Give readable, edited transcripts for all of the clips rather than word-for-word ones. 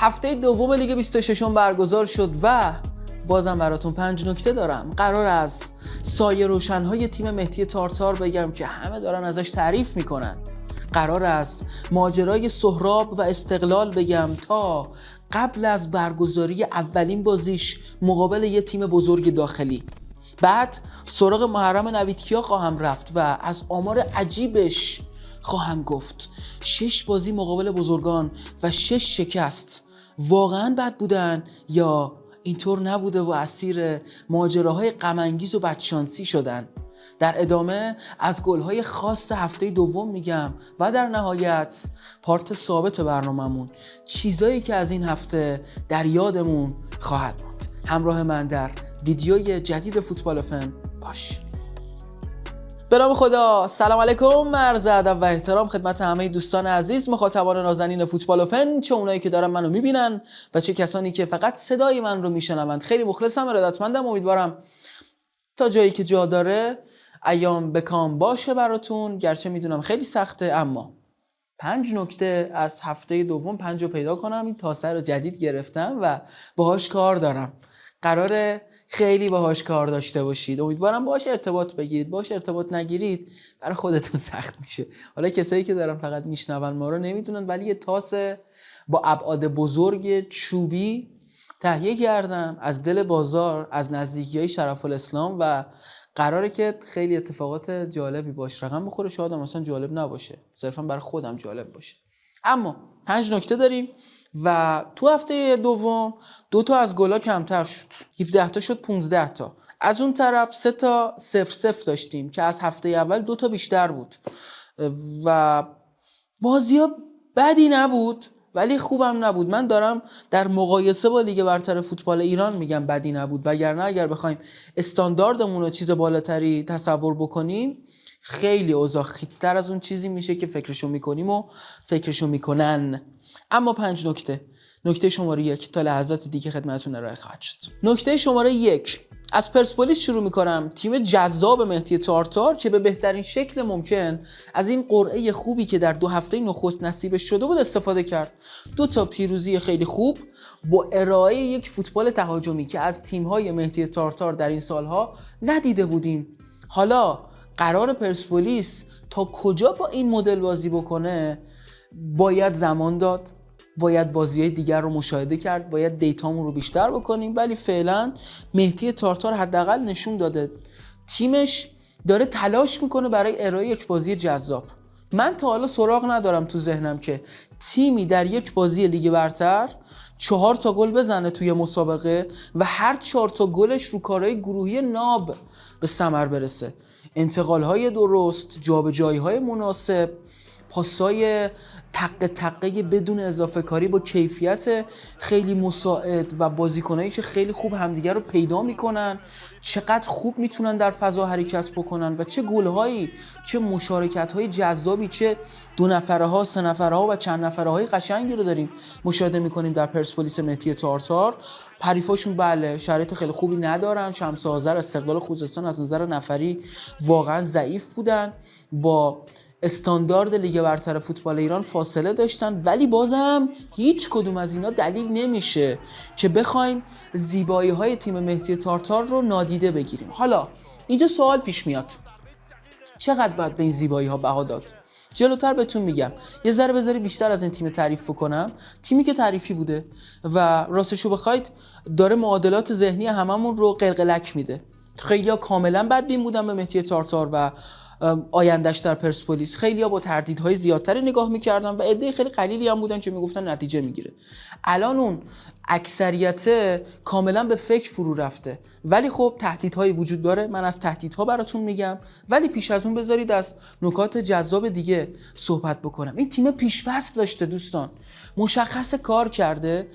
هفته دوم لیگ 26 برگزار شد و بازم براتون 5 نکته دارم. قرار از سایه روشن‌های تیم مهدی تارتار بگم که همه دارن ازش تعریف میکنن. قرار از ماجرای سهراب و استقلال بگم تا قبل از برگزاری اولین بازیش مقابل یه تیم بزرگ داخلی. بعد سراغ محرم نویدکیا خواهم رفت و از آمار عجیبش خواهم گفت. 6 بازی مقابل بزرگان و 6 شکست واقعا بد بودن یا اینطور نبوده و اسیر ماجراهای غم‌انگیز و بدشانسی شدن. در ادامه از گل‌های خاص هفته دوم میگم و در نهایت پارت ثابت برنامه‌مون، چیزایی که از این هفته در یادمون خواهد ماند. همراه من در ویدیوی جدید فوتبال فن باش. به نام خدا، سلام علیکم، عرض ادب و احترام خدمت همه دوستان عزیز، مخاطبان نازنین فوتبال فن، چه اونایی که دارن منو میبینن و چه کسانی که فقط صدای من رو میشنوند. خیلی مخلصم، ارادتمندم، امیدوارم تا جایی که جا داره ایام بکام باشه براتون، گرچه میدونم خیلی سخته، اما 5 نکته از هفته دوم 5 رو پیدا کنم. این تاسه رو جدید گرفتم و باهاش کار دارم، قراره خیلی باهاش کار داشته باشید. امیدوارم باهاش ارتباط بگیرید. باهاش ارتباط نگیرید برای خودتون سخت میشه. حالا کسایی که دارن فقط میشنون ما رو نمیدونن، ولی یه تاسه با ابعاد بزرگ چوبی تهیه کردم از دل بازار، از نزدیکی‌های شرف الاسلام و قراره که خیلی اتفاقات جالبی باشه. رقم بخوره، شاید مثلا جالب نباشه، صرفا برای خودم جالب باشه. اما 5 نکته داریم و تو هفته دوم 2 تا از گلا کمتر شد، 17 تا شد 15 تا. از اون طرف 3 تا 0-0 داشتیم که از هفته اول 2 تا بیشتر بود و بازی‌ها بدی نبود ولی خوبم نبود. من دارم در مقایسه با لیگ برتر فوتبال ایران میگم بدی نبود، وگرنه اگر بخوایم استانداردمون رو چیز بالاتری تصور بکنیم خیلی اوضاع خیت‌تر از اون چیزی میشه که فکرشو میکنیم و فکرشو میکنن. اما 5 نکته. نکته شماره 1 تا لحظات دیگه خدمتتون ارائه خواهد شد. نکته شماره 1، از پرسپولیس شروع میکنم. تیم جذاب مهدی تارتار که به بهترین شکل ممکن از این قرعه خوبی که در 2 هفته نخست نصیبش شده بود استفاده کرد. 2 تا پیروزی خیلی خوب با ارائه یک فوتبال تهاجمی که از تیم‌های مهدی تارتار در این سالها ندیده بودیم. حالا قرار پرسپولیس تا کجا با این مدل بازی بکنه باید زمان داد، باید بازی‌های دیگر رو مشاهده کرد، باید دیتامون رو بیشتر بکنیم، ولی فعلا مهدی تارتار حداقل نشون داده تیمش داره تلاش میکنه برای ارائه یک بازی جذاب. من تا حالا سراغ ندارم تو ذهنم که تیمی در یک بازی لیگ برتر 4 تا گل بزنه توی مسابقه و هر 4 تا گلش رو کارهای گروهی ناب به ثمر برسه. انتقال‌های درست، جابجایی‌های مناسب، پاسای تقه بدون اضافه کاری با کیفیت خیلی مساعد و بازیکنایی که خیلی خوب همدیگر رو پیدا میکنن، چقدر خوب میتونن در فضا حرکت بکنن و چه گل‌هایی، چه مشارکت‌های جذابی، چه 2 نفره ها، 3 نفره ها و چند نفره های قشنگی رو داریم مشاهده میکنیم در پرسپولیس مهدی تارتار. حریفاشون بله شرایط خیلی خوبی ندارن، شمس آذر، استقلال خوزستان از نظر نفری واقعا ضعیف بودن، با استاندارد لیگ برتر فوتبال ایران فاصله داشتن، ولی بازم هیچ کدوم از اینا دلیل نمیشه که بخوایم زیبایی های تیم مهدی تارتار رو نادیده بگیریم. حالا اینجا سوال پیش میاد، چقدر باید به این زیبایی ها بها داد؟ جلوتر بهتون میگم. یه ذره بذاری بیشتر از این تیم تعریف کنم. تیمی که تعریفی بوده و راستشو بخواید داره معادلات ذهنی هممون رو قلقلک میده. خیلی‌ها کاملا بدبین بودن به مهدی تارتار و آیندهش در پرسپولیس، خیلی‌ها با تردیدهای زیادتری نگاه می‌کردن و عده خیلی قلیلی هم بودن که میگفتن نتیجه میگیره. الان اون اکثریت کاملا به فکر فرو رفته، ولی خب تهدیدهایی وجود داره. من از تهدیدها براتون میگم، ولی پیش از اون بذارید از نکات جذاب دیگه صحبت بکنم. این تیم پیش‌فصل داشته دوستان، مشخص کار کرده،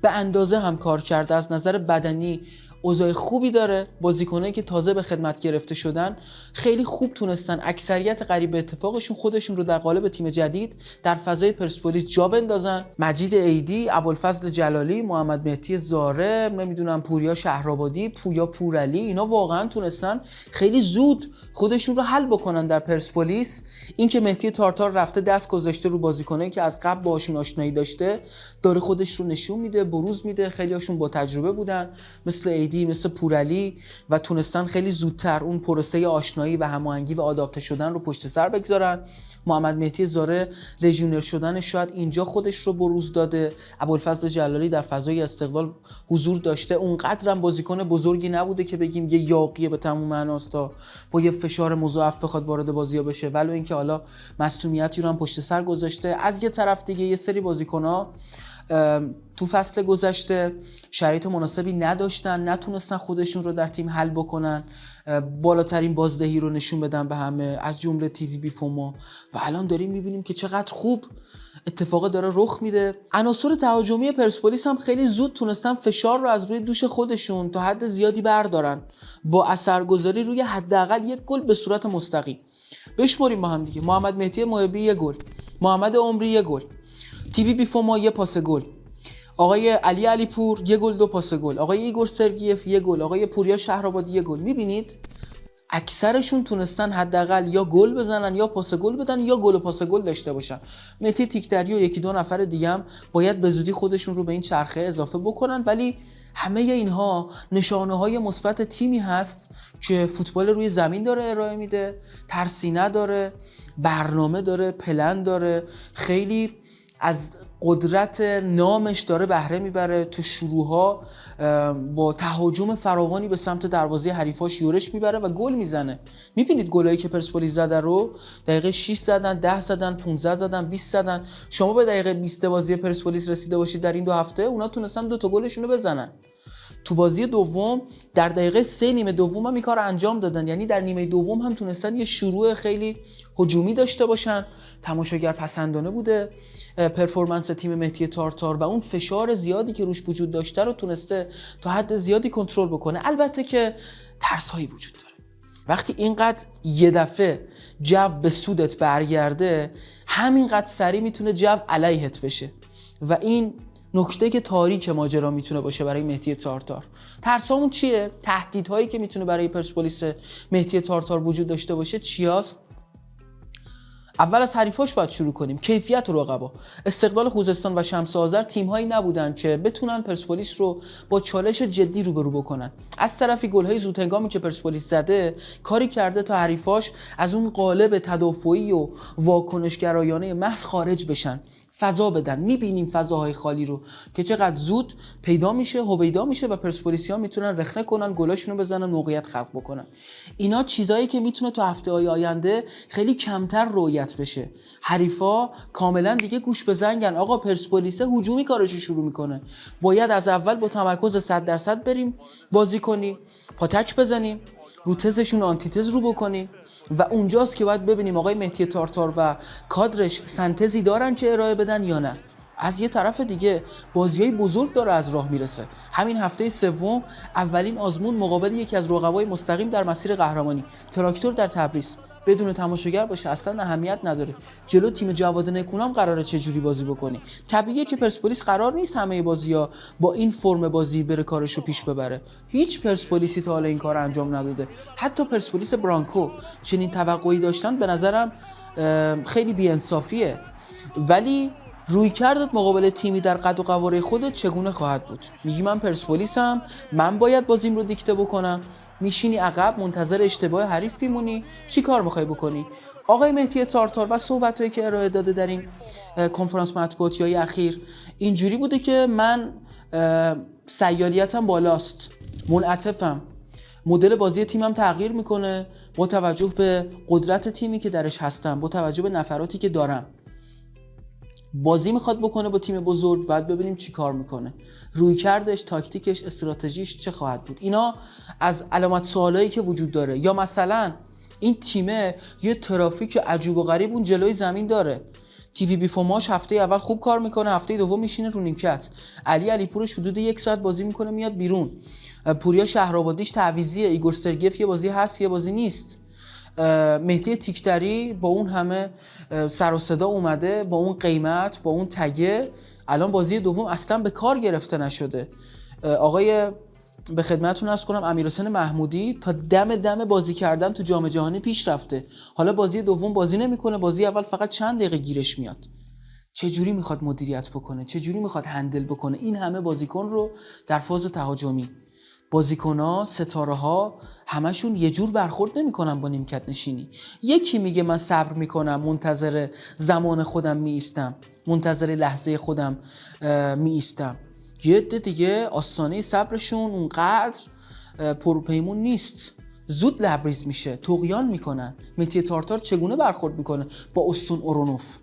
به اندازه هم کار کرده، از نظر بدنی اوضاع خوبی داره، بازیکنایی که تازه به خدمت گرفته شدن خیلی خوب تونستن اکثریت قریب به اتفاقشون خودشون رو در قالب تیم جدید در فضای پرسپولیس جا بندازن. مجید عیدی، ابوالفضل جلالی، محمد مهدی زاره، نمیدونم پوریا شهرآبادی، پویا پورعلی، اینا واقعا تونستن خیلی زود خودشون رو حل بکنن در پرسپولیس. این که مهدی تارتار رفته دست گذاشته رو بازیکنایی که از قبل باهاشون آشنایی داشته، داره خودش رو نشون میده، بروز میده. خیلیاشون با تجربه بودن مثل عیدی، مثل پورعلی، و تونستن خیلی زودتر اون پروسه آشنایی و هماهنگی و آداپته شدن رو پشت سر بگذارن. محمد مهدی زاره لژیونر شدن شاید اینجا خودش رو بروز داده. ابوالفضل جلالی در فضای استقلال حضور داشته، اونقدرم بازیکن بزرگی نبوده که بگیم یه یاقی به تمام معناست تا با یه فشار مضاعف بخواد وارد بازی‌ها بشه، ولی اینکه حالا مصونیتی رو هم پشت سر گذاشته. از یه طرف دیگه یه سری بازیکن‌ها تو فصل گذشته شرایط مناسبی نداشتن، نتونستن خودشون رو در تیم حل بکنن، بالاترین بازدهی رو نشون بدن به همه، از جمله تیوی بی فوما، و الان داریم میبینیم که چقدر خوب اتفاق داره رخ میده. عناصر تهاجمی پرسپولیس هم خیلی زود تونستن فشار رو از روی دوش خودشون تا حد زیادی بردارن با اثرگذاری روی حداقل یک گل به صورت مستقیم. بشماریم با هم دیگه: محمد مهدی محبی 1 گل، محمد عمری 1 گل، تیوی بی فوما 1 پاس گل، آقای علی پور 1 گل 2 پاس گل، آقای ایگور سرگیف 1 گل، آقای پوریا شهرآبادی 1 گل. میبینید اکثرشون تونستن حداقل یا گل بزنن یا پاس گل بدن یا گل و پاس گل داشته باشن. مهدی تیکدری و یکی دو نفر دیگه هم باید به زودی خودشون رو به این چرخه اضافه بکنن، ولی همه اینها نشانه‌های مثبت تیمی هست که فوتبال روی زمین داره ارائه میده، ترسی نداره، برنامه داره، پلن داره، خیلی از قدرت نامش داره بهره میبره. تو شروعها با تهاجم فراوانی به سمت دروازه حریفاش یورش میبره و گل میزنه. میبینید گلایی که پرسپولیس زده رو دقیقه 6 زدن، 10 زدن، 15 زدن، 20 زدن. شما به دقیقه 20 بازی پرسپولیس رسیده باشید در این 2 هفته، اونا تونستن 2 تا گلشون رو بزنن. تو بازی دوم در دقیقه 3 نیمه دوم هم این کار انجام دادن، یعنی در نیمه دوم هم تونستن یه شروع خیلی هجومی داشته باشن. تماشاگر پسندانه بوده پرفورمنس تیم مهدی تارتار و اون فشار زیادی که روش وجود داشته رو تونسته تا حد زیادی کنترل بکنه. البته که ترس‌هایی وجود داره. وقتی اینقدر یه دفعه جو به سودت برگرده، همینقدر سریع میتونه جو علیهت بشه و این نکته که تاریک ماجرا میتونه باشه برای مهدی تارتار. ترسامون چیه؟ تهدیدهایی که میتونه برای پرسپولیس مهدی تارتار وجود داشته باشه چیاست؟ اول از حریفاش باید شروع کنیم. کیفیت رقبا. استقلال خوزستان و شمس آذر تیم‌هایی نبودن که بتونن پرسپولیس رو با چالش جدی روبرو بکنن. از طرفی گل‌های زودهنگامی که پرسپولیس زده کاری کرده تا حریفاش از اون قالب تدافعی و واکنشگرایانه محض خارج بشن، فضا بدن. میبینیم فضاهای خالی رو که چقدر زود پیدا میشه، هویدا میشه و پرسپولیسی‌ها میتونن رخنه کنن، گلاشونو بزنن، موقعیت خلق بکنن. اینا چیزایی که میتونه تو هفته‌های آینده خیلی کمتر رؤیت بشه. حریفا کاملا دیگه گوش به زنگن. آقا پرسپولیس هجومی کارشو شروع میکنه، باید از اول با تمرکز 100% بریم بازی کنیم، پاتک بزنیم، رو تزشون آنتیتز رو بکنیم و اونجاست که باید ببینیم آقای مهدی تارتار و کادرش سنتزی دارن که ارائه بدن یا نه. از یه طرف دیگه بازیای بزرگ داره از راه میرسه. همین هفته سوم اولین آزمون مقابل یکی از رقبای مستقیم در مسیر قهرمانی، تراکتور در تبریز، بدون تماشاگر باشه اصلا اهمیت نداره. جلو تیم جواد نکونام قراره چه جوری بازی بکنی؟ طبیعیه که پرسپولیس قرار نیست همه بازی‌ها با این فرم بازی بره کارشو پیش ببره. هیچ پرسپولیسی تا حالا این کار انجام نداده. حتی پرسپولیس برانکو چنین توقعی داشتن به نظرم خیلی بی‌انصافیه. ولی روی کردت مقابل تیمی در قد و قواره خودت چگونه خواهد بود؟ میگی من پرسپولیسم، من باید بازیم رو دیکته بکنم، میشینی عقب منتظر اشتباه حریف میمونی، چی کار میخوای بکنی؟ آقای مهدی تارتار و صحبتایی که ارائه داده در این کنفرانس مطبوعاتی اخیر اینجوری بوده که من سیالیتم بالاست، منعطفم، مدل بازی تیمم تغییر میکنه با توجه به قدرت تیمی که درش هستم، با توجه به نفراتی که دارم. بازی میخواد بکنه با تیم بزرگ، بعد ببینیم چی کار میکنه، روی کردش، تاکتیکش، استراتژیش چه خواهد بود. اینا از علامت سوالایی که وجود داره. یا مثلا این تیمه یه ترافیک عجیب و غریب اون جلوی زمین داره، تیوی بی فوماش هفته اول خوب کار میکنه، هفته دوم میشینه رو نیمکت. علیپورش حدود 1 ساعت بازی میکنه میاد بیرون. پوریا شهرآبادیش تعویضیه، ایگور سرگیف یه بازی هست یه بازی نیست. مهدی تیکتری با اون همه سر و صدا اومده، با اون قیمت، با اون تگه، الان بازی دوم اصلا به کار گرفته نشده. آقای به خدمتتون عرض کنم امیرحسین محمودی تا دم بازی کردن تو جام جهانی پیش رفته، حالا بازی دوم بازی نمیکنه، بازی اول فقط چند دقیقه گیرش میاد. چه جوری میخواد مدیریت بکنه؟ چه جوری میخواد هندل بکنه این همه بازیکن رو در فاز تهاجمی؟ بازیکن‌ها، ستاره‌ها همشون یه جور برخورد نمی‌کنن با نیمکت نشینی. یکی میگه من صبر می‌کنم، منتظر زمان خودم می‌ایستم، منتظر لحظه خودم می‌ایستم. یه عده دیگه آستانه صبرشون اونقدر پرپیمون نیست، زود لبریز میشه، طغیان میکنن. مهدی تارتار چگونه برخورد میکنه با استون اورونوف؟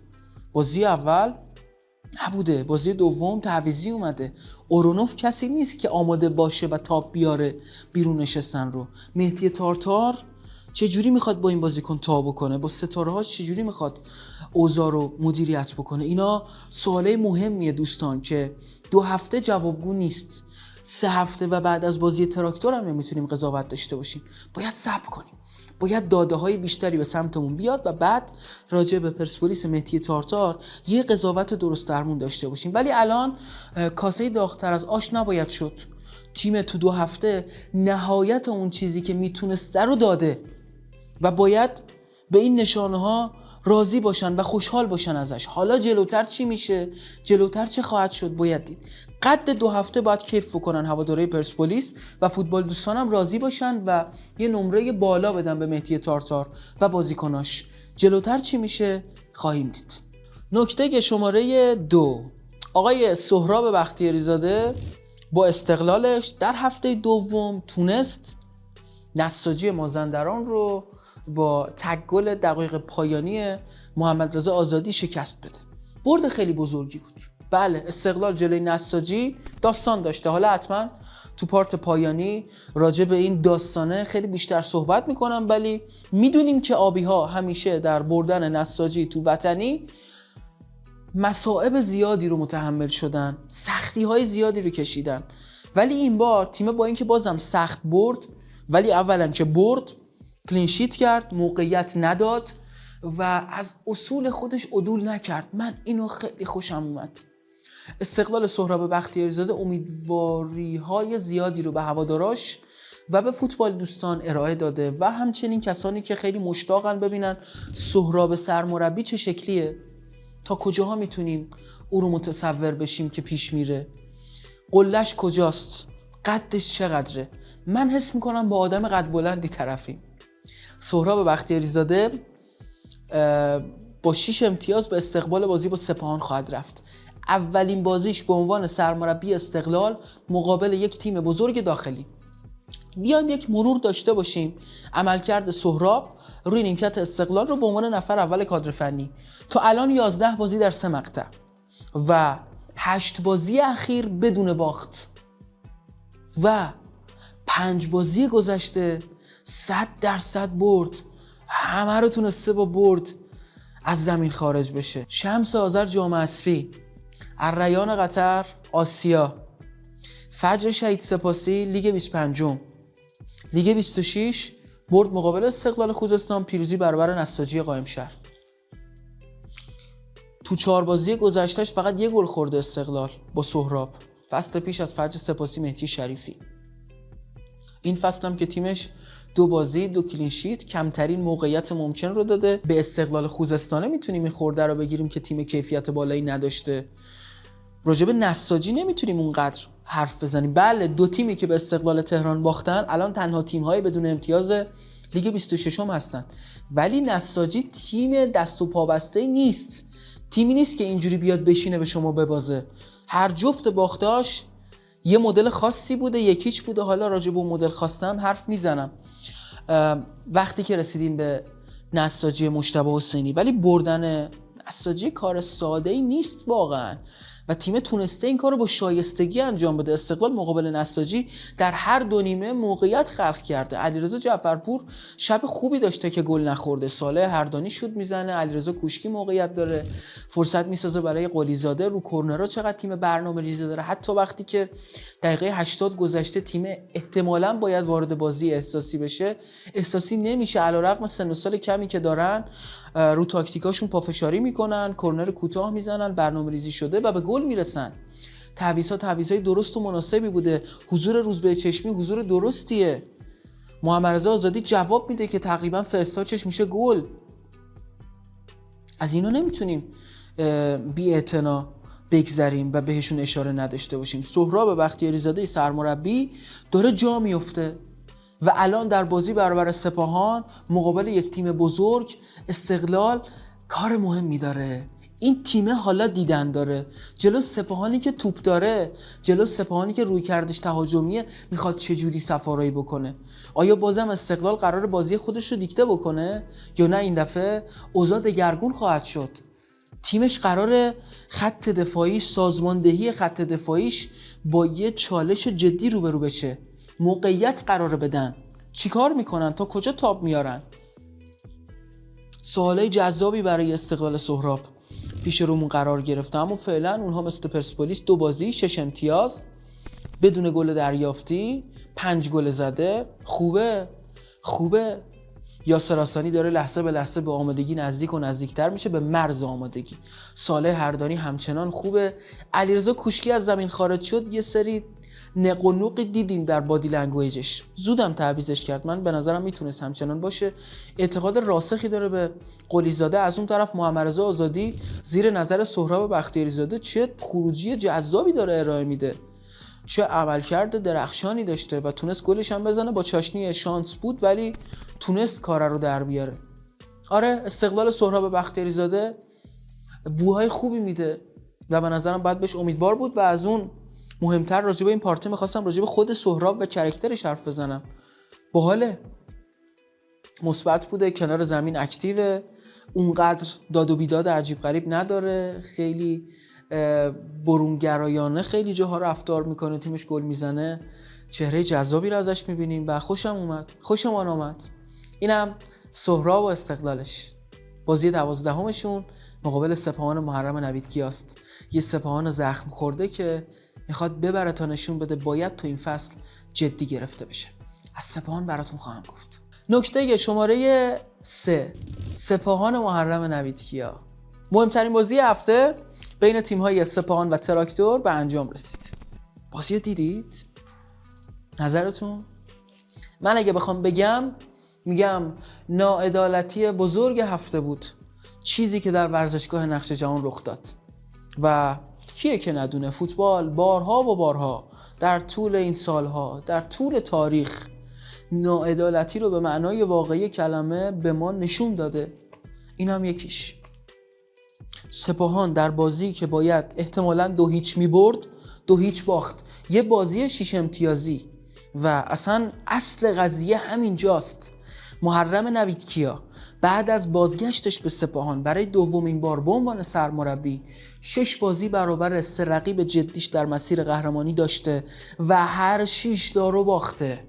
بازی اول نبوده، بازی دوم تعویضی اومده. اورونوف کسی نیست که آماده باشه و تاپ بیاره بیرون نشستن رو. مهدی تارتار چجوری میخواد با این بازیکن تا بکنه؟ با ستاره‌هاش چجوری میخواد اوضاع رو مدیریت بکنه؟ اینا سوالای مهمیه دوستان که 2 هفته جوابگو نیست. 3 هفته و بعد از بازی تراکتور هم نمیتونیم قضاوت داشته باشیم. باید صبر کنیم، باید داده‌های بیشتری به سمتمون بیاد و بعد راجع به پرسپولیس مهدی تارتار یه قضاوت درست درمون داشته باشیم. ولی الان کاسه داغ‌تر از آش نباید شد. تیم تو 2 هفته نهایت اون چیزی که میتونسته رو داده و باید به این نشانه‌ها راضی باشن و خوشحال باشن ازش. حالا جلوتر چی میشه؟ جلوتر چه خواهد شد؟ باید دید. قد 2 هفته باید کیف بکنن هواداری پرسپولیس و فوتبال دوستانم راضی باشن و یه نمره بالا بدن به مهدی تارتار و بازیکناش. جلوتر چی میشه؟ خواهیم دید. نکته شماره 2، آقای سهراب بختیاری زاده با استقلالش در هفته دوم تونست نساجی مازندران رو با تک گل دقایق پایانی محمد رضا آزادی شکست بده. برد خیلی بزرگی بود. بله، استقلال جلوی نساجی داستان داشته. حالا حتما تو پارت پایانی راجع به این داستانه خیلی بیشتر صحبت میکنم، ولی میدونیم که آبی ها همیشه در بردن نساجی تو وطنی مصائب زیادی رو متحمل شدن، سختی های زیادی رو کشیدن، ولی این بار تیم با اینکه بازم سخت برد، ولی اولا که برد، کلینشیت کرد، موقعیت نداد و از اصول خودش عدول نکرد. من اینو خیلی خوشم اومد. استقلال سهراب بختیاری زاده امیدواری های زیادی رو به هواداراش و به فوتبال دوستان ارائه داده و همچنین کسانی که خیلی مشتاقن ببینن سهراب سرمربی چه شکلیه، تا کجاها میتونیم او رو متصور بشیم که پیش میره، قله‌اش کجاست، قدش چقدره. من حس میکنم با آدم قد بلندی طرفیم. سهراب بختیاری زاده با 6 امتیاز به استقبال بازی با سپاهان خواهد رفت. اولین بازیش به عنوان سرمربی استقلال مقابل یک تیم بزرگ داخلی. بیایم یک مرور داشته باشیم عملکرد سهراب روی نیمکت استقلال رو به عنوان نفر اول کادر فنی. تا الان 11 بازی در 3 مقطع و 8 بازی اخیر بدون باخت و 5 بازی گذشته 100% برد. همه رو تونسته با برد از زمین خارج بشه. شمس آذر جام حذفی، الریان قطر آسیا، فجر شهید سپاسی لیگ 25م، لیگ 26 برد مقابل استقلال خوزستان، پیروزی برابر نساجی قائمشهر. تو 4 بازی گذشتهش فقط 1 گل خورده استقلال با سهراب، فصل پیش از فجر سپاسی مهدی شریفی. این فصل هم که تیمش 2 بازی 2 کلینشیت کمترین موقعیت ممکن رو داده. به استقلال خوزستانه میتونیم این خورده رو بگیریم که تیم کیفیت بالایی نداشته. راجب نساجی نمیتونیم اونقدر حرف بزنیم. بله، 2 تیمی که به استقلال تهران باختن الان تنها تیم‌های بدون امتیاز لیگ 26 هستن، ولی نساجی تیم دست و پا بسته نیست. تیمی نیست که اینجوری بیاد بشینه به شما ببازه. هر جفت باختاش یه مدل خاصی بوده، یکیچ بوده. حالا راجع به اون مدل خواستم حرف میزنم وقتی که رسیدیم به نساجی مجتبی حسینی. ولی بردن نساجی کار ساده ای نیست واقعا. و تیم تونسته این کارو با شایستگی انجام بده. استقلال مقابل نساجی در هر دو نیمه موقعیت خلق کرده. علیرضا جعفرپور شب خوبی داشته که گل نخورده. صالح هردانی شوت میزنه، علیرضا کوشکی موقعیت داره، فرصت میسازه برای قلیزاده. رو کرنرها چقدر تیم برنامه‌ریزی داره. حتی وقتی که دقیقه 80 گذشته تیم احتمالاً باید وارد بازی احساسی بشه، احساسی نمیشه. علیرغم سن و سال کمی که دارن، رو تاکتیکاشون پافشاری میکنن، کرنر کوتاه میزنن، برنامه‌ریزی شده و به گل میرسن. تعویضای درست و مناسبی بوده. حضور روزبه چشمی حضور درستیه. محمدرضا آزادی جواب میده که تقریبا فرستاچش میشه گل. از اینا نمیتونیم بی‌اعتنا بگذریم و بهشون اشاره نداشته باشیم. سهراب بختیاری‌زاده سرمربی داره جا میفته و الان در بازی برابر سپاهان مقابل یک تیم بزرگ استقلال کار مهمی داره. این تیم حالا دیدن داره جلو سپاهانی که توپ داره، جلو سپاهانی که روی کردش تهاجمیه، میخواد چجوری سفارایی بکنه. آیا بازم استقلال قرار بازی خودش رو دیکته بکنه یا نه این دفعه اوضاع دگرگون خواهد شد؟ تیمش قراره خط دفاعیش، سازماندهی خط دفاعیش با یه چالش جدی روبرو بشه. موقعیت قراره بدن. چیکار میکنن؟ تا کجا تاب میارن؟ سوالای جذابی برای استقلال سهراب پیش رومون قرار گرفته، اما فعلا اونها مثل پرسپولیس 2 بازی 6 امتیاز بدون گل دریافتی، 5 گل زده. خوبه. یاسر حسانی داره لحظه به لحظه به آمادگی نزدیک و نزدیکتر میشه، به مرز آمادگی. صالح هردانی همچنان خوبه. علیرضا کوشکی از زمین خارج شد، یه سری نق و نوقی دیدیم در بادی لنگویجش، زودم تعویضش کرد. من به نظرم میتونست همچنان باشه. اعتقاد راسخی داره به قلیزاده. از اون طرف محمدرضا آزادی زیر نظر سهراب بختیاری‌زاده چه خروجی جذابی داره ارائه میده، چه عملکرد درخشانی داشته و تونست گلش هم بزنه. با چاشنی شانس بود ولی تونست کار رو در بیاره. آره، استقلال سهراب بختیاری‌زاده بوهای خوبی میده و به نظرم باید بهش امیدوار بود. و از اون مهمتر راجع به این پارتی میخواستم راجع به خود سهراب و کرکترش حرف بزنم. باحاله، مثبت بوده، کنار زمین اکتیوه، اونقدر داد و بیداد عجیب غریب نداره، خیلی برونگرایانه خیلی جاها رفتار میکنه، تیمش گل میزنه، چهره جذابی رو ازش میبینیم و خوشمان آمد. اینم سهراب و استقلالش. بازی 12مشون مقابل سپاهان محرم نویدکیاست. یه سپاهان زخم خورده که میخواد ببره تا نشون بده باید تو این فصل جدی گرفته بشه. از سپاهان براتون خواهم گفت. نکته شماره 3، سپاهان محرم نویدکیا. مهمترین بازی هفته بین تیم‌های سپاهان و تراکتور به انجام رسید. بازی رو دیدید؟ نظرتون؟ من اگه بخوام میگم ناعدالتی بزرگ هفته بود، چیزی که در ورزشگاه نقش جهان رخ داد. و کیه که ندونه فوتبال بارها در طول این سالها، در طول تاریخ، ناعدالتی رو به معنای واقعی کلمه به ما نشون داده. این هم یکیش. سپاهان در بازی که باید احتمالاً 2-0 میبرد 2-0 باخت. یه بازی 6 امتیازی و اصلا اصل قضیه همینجاست. محرم نویدکیا بعد از بازگشتش به سپاهان برای دومین بار به عنوان سرمربی 6 بازی برابر 3 رقیب جدیش در مسیر قهرمانی داشته و هر 6 رو باخته.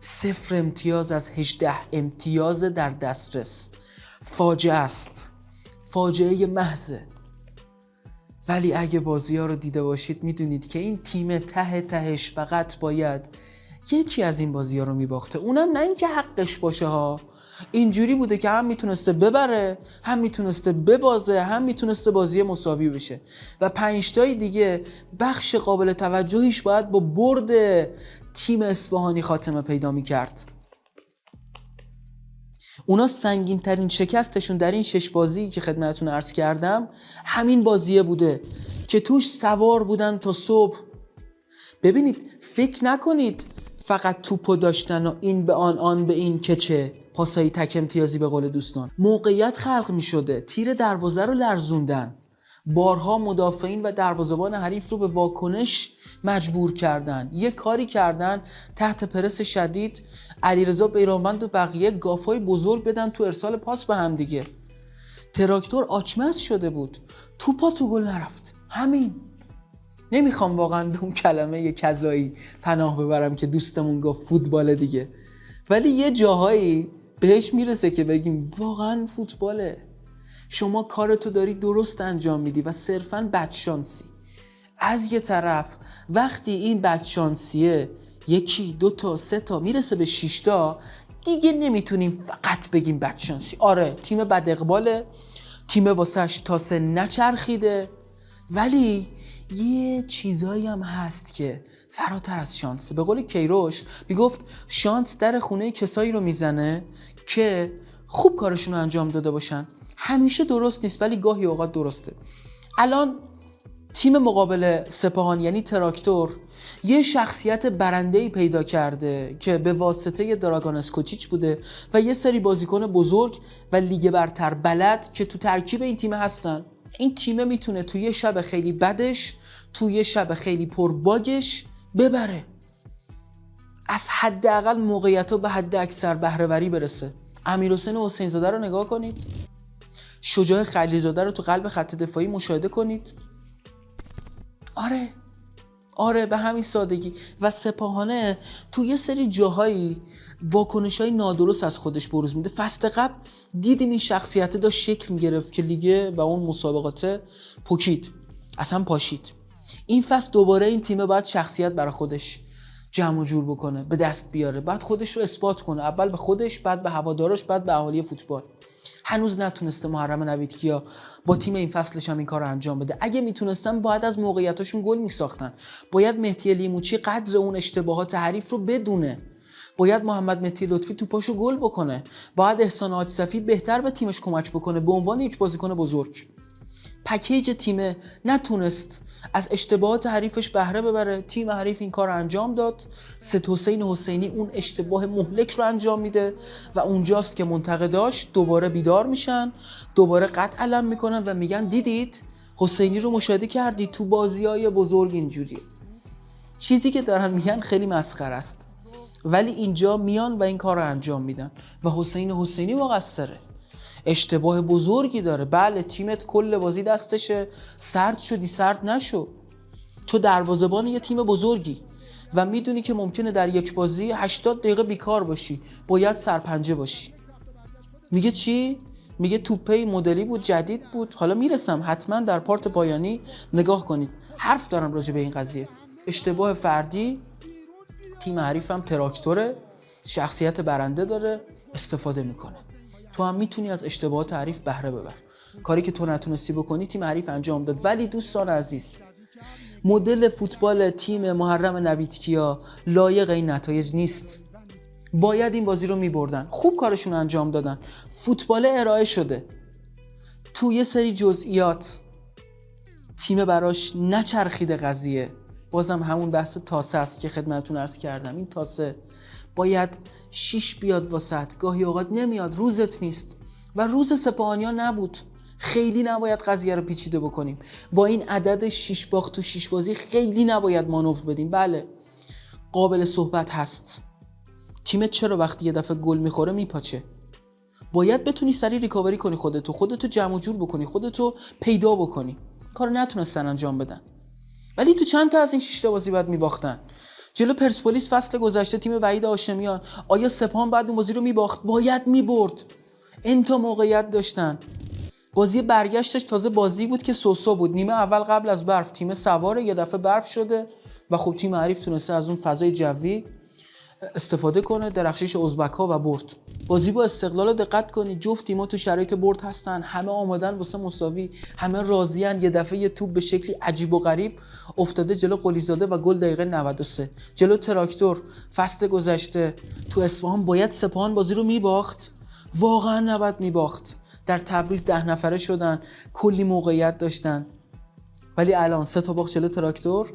0 امتیاز از 18 امتیاز در دسترس. فاجعه است، فاجعه محضه. ولی اگه بازی ها رو دیده باشید میدونید که این تیم تهش فقط باید یکی از این بازی ها رو میباخته، اونم نه اینکه حقش باشه ها. اینجوری بوده که هم میتونسته ببره، هم میتونسته ببازه، هم میتونسته بازی مساوی بشه و 5 تای دیگه بخش قابل توجهیش باید با برد تیم اصفهانی خاتمه پیدا میکرد. اونا سنگین ترین شکستشون در این 6 بازی که خدمتتون عرض کردم همین بازیه بوده که توش سوار بودن تا صبح. ببینید، فکر نکنید فقط توپو داشتن و این به آن به این که چه پاسایی تک امتیازی به قول دوستان. موقعیت خلق می شده، تیر دروازه رو لرزوندن، بارها مدافعین و دروازه‌بان حریف رو به واکنش مجبور کردن، یه کاری کردن تحت پرس شدید علیرضا بیرانوند و بقیه گافای بزرگ بدن تو ارسال پاس به هم دیگه. تراکتور آچمز شده بود، توپا تو گل نرفت. همین. نمیخوام واقعا به اون کلمه کذایی پناه ببرم که دوستمون گفت فوتبال دیگه، ولی یه جاهایی بهش میرسه که بگیم واقعا فوتباله. شما کارتو داری درست انجام میدی و صرفاً بدشانسی. از یه طرف وقتی این بدشانسیه 1 2 تا 3 تا میرسه به 6 تا، دیگه نمیتونیم فقط بگیم بدشانسی. آره تیم بد اقباله، تیم واسش تاسه نچرخیده، ولی یه چیزایی هم هست که فراتر از شانسه. به قول کیروش میگفت شانس در خونه کسایی رو میزنه که خوب کارشون رو انجام داده باشن. همیشه درست نیست ولی گاهی اوقات درسته. الان تیم مقابل سپاهان یعنی تراکتور یه شخصیت برنده‌ای پیدا کرده که به واسطه دراگان اسکوچیچ بوده و یه سری بازیکن بزرگ و لیگ برتر بلد که تو ترکیب این تیم هستن. این تیم میتونه توی یه شب خیلی بدش، توی یه شب خیلی پرباگش ببره، از حداقل موقعیت‌ها به حد اکثر بهره‌وری برسه. امیرحسین حسین‌زاده رو نگاه کنید، شجاع خلیل‌زاده رو تو قلب خط دفاعی مشاهده کنید. آره به همین سادگی. و سپاهانه تو یه سری جاهایی واکنش‌های نادرست از خودش بروز میده. فصل قبل دیدیم این شخصیت داشت شکل میگرفت که لیگ و اون مسابقات پوکید، اصلا پاشید. این فصل دوباره این تیم باید شخصیت برای خودش جمع و جور بکنه، به دست بیاره، بعد خودش رو اثبات کنه، اول به خودش، بعد به هوادارش، بعد به اهالی فوتبال. هنوز نتونسته محرم نویدکیا با تیم این فصلش هم این کار رو انجام بده. اگه میتونستن باید از موقعیتاشون گل میساختن. باید مهدی لیموچی قدر اون اشتباهات حریف رو بدونه. باید محمد مهدی لطفی توپاشو گل بکنه. باید احسان حاج صفی بهتر به تیمش کمک بکنه به عنوان یک بازیکن بزرگ. پکیج تیم نتونست از اشتباهات حریفش بهره ببره. تیم حریف این کار رو انجام داد. ست حسین حسینی اون اشتباه مهلک رو انجام میده و اونجاست که منتقداش دوباره بیدار میشن، دوباره قد علم میکنن و میگن دیدید حسینی رو مشاهده کردید تو بازی‌های بزرگ اینجوریه. چیزی که دارن میگن خیلی مسخره است، ولی اینجا میان و این کار رو انجام میدن و حسین حسینی مقصره. اشتباه بزرگی داره. بله تیمت کل بازی دستشه، سرد شدی، سرد نشو. تو دروازه‌بان یه تیم بزرگی و میدونی که ممکنه در یک بازی 80 دقیقه بیکار باشی، باید سرپنجه باشی. میگه چی؟ میگه توپه مدلی بود، جدید بود. حالا میرسم، حتما در پارت پایانی نگاه کنید، حرف دارم راجع به این قضیه. اشتباه فردی، تیم حریفم تراکتوره، شخصیت برنده داره، استفاده میکنه. تو هم میتونی از اشتباهات حریف بهره ببر. کاری که تو نتونستی بکنی تیم حریف انجام داد. ولی دوستان عزیز، مدل فوتبال تیم محرم نویدکیا لایق این نتایج نیست. باید این بازی رو میبردن. خوب کارشون انجام دادن، فوتبال ارائه شده. تو یه سری جزئیات تیم براش نچرخیده قضیه. بازم همون بحث تاسه است که خدمتتون عرض کردم. این تاسه باید 6 بیاد واسط، گاهی اوقات نمیاد، روزت نیست و روز سپاهانیا نبود. خیلی نباید قضیه رو پیچیده بکنیم. با این عدد 6 باخت تو 6 بازی خیلی نباید مانور بدیم. بله قابل صحبت هست. تیمت چرا وقتی یه دفعه گل میخوره میپاچه؟ باید بتونی سریع ریکاوری کنی، خودتو جمع و جور بکنی، خودتو پیدا بکنی. کارو نتونستن انجام بدن. ولی تو چند تا از این 6 تا بازی بعد میباختن. جلو پرسپولیس فصل گذشته تیم وحید هاشمیان، آیا سپاهان بعد اون بازی رو میباخت؟ باید میبرد. انتا موقعیت داشتن. بازی برگشتش تازه بازی بود که سوسو بود. نیمه اول قبل از برف تیم سواره، یه دفعه برف شده و خب تیم حریف تونسته از اون فضای جوی استفاده کنه، درخشش ازبک‌ها و برد. بازی با استقلال دقت کنید، جفت تیم‌ها تو شرایط برد هستن، همه آمادن واسه مساوی، همه راضیان. یه دفعه یه توپ به شکلی عجیب و غریب افتاده جلو قلیزاده و گل دقیقه 93 جلو تراکتور. فصل گذشته تو اصفهان باید سپاهان بازی رو میباخت، واقعا نباید میباخت. در تبریز 10 نفره شدن، کلی موقعیت داشتن، ولی الان 3 تا باخت جلو تراکتور،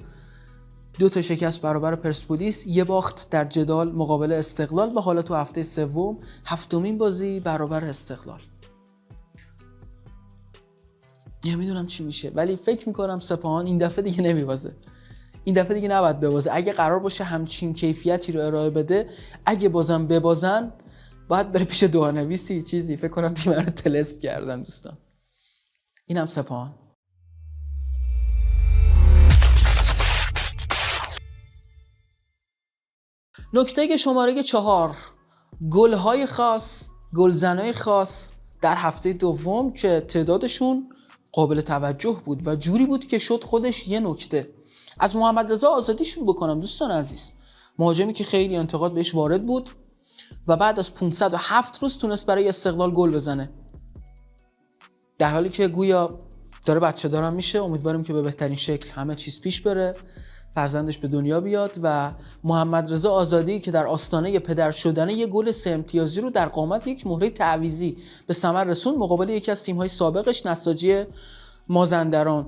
2 تا شکست برابر پرسپولیس، 1 باخت در جدال مقابل استقلال و حالا تو هفته سوم 7مین بازی برابر استقلال. نمیدونم چی میشه، ولی فکر میکنم سپاهان این دفعه دیگه نمیبازه. این دفعه دیگه نباید ببازه. اگه قرار باشه همچین کیفیتی رو ارائه بده، اگه بازم ببازن باید بره پیش دورنویسی چیزی. فکر کنم تیم رو طلسم کردن دوستان. اینم سپاهان. نکته شماره 4، گل‌های خاص، گلزنای خاص در هفته دوم که تعدادشون قابل توجه بود و جوری بود که شد خودش یه نکته. از محمد رضا آزادی شروع بکنم دوستان عزیز، مهاجمی که خیلی انتقاد بهش وارد بود و بعد از 507 روز تونست برای استقلال گل بزنه، در حالی که گویا داره بچه دارم میشه. امیدواریم که به بهترین شکل همه چیز پیش بره، فرزندش به دنیا بیاد و محمد رضا آزادی که در آستانه پدر شدن یه گل 3 امتیازی رو در قامت یک مهره تعویضی به ثمر رسون مقابل یکی از تیم‌های سابقش نساجی مازندران.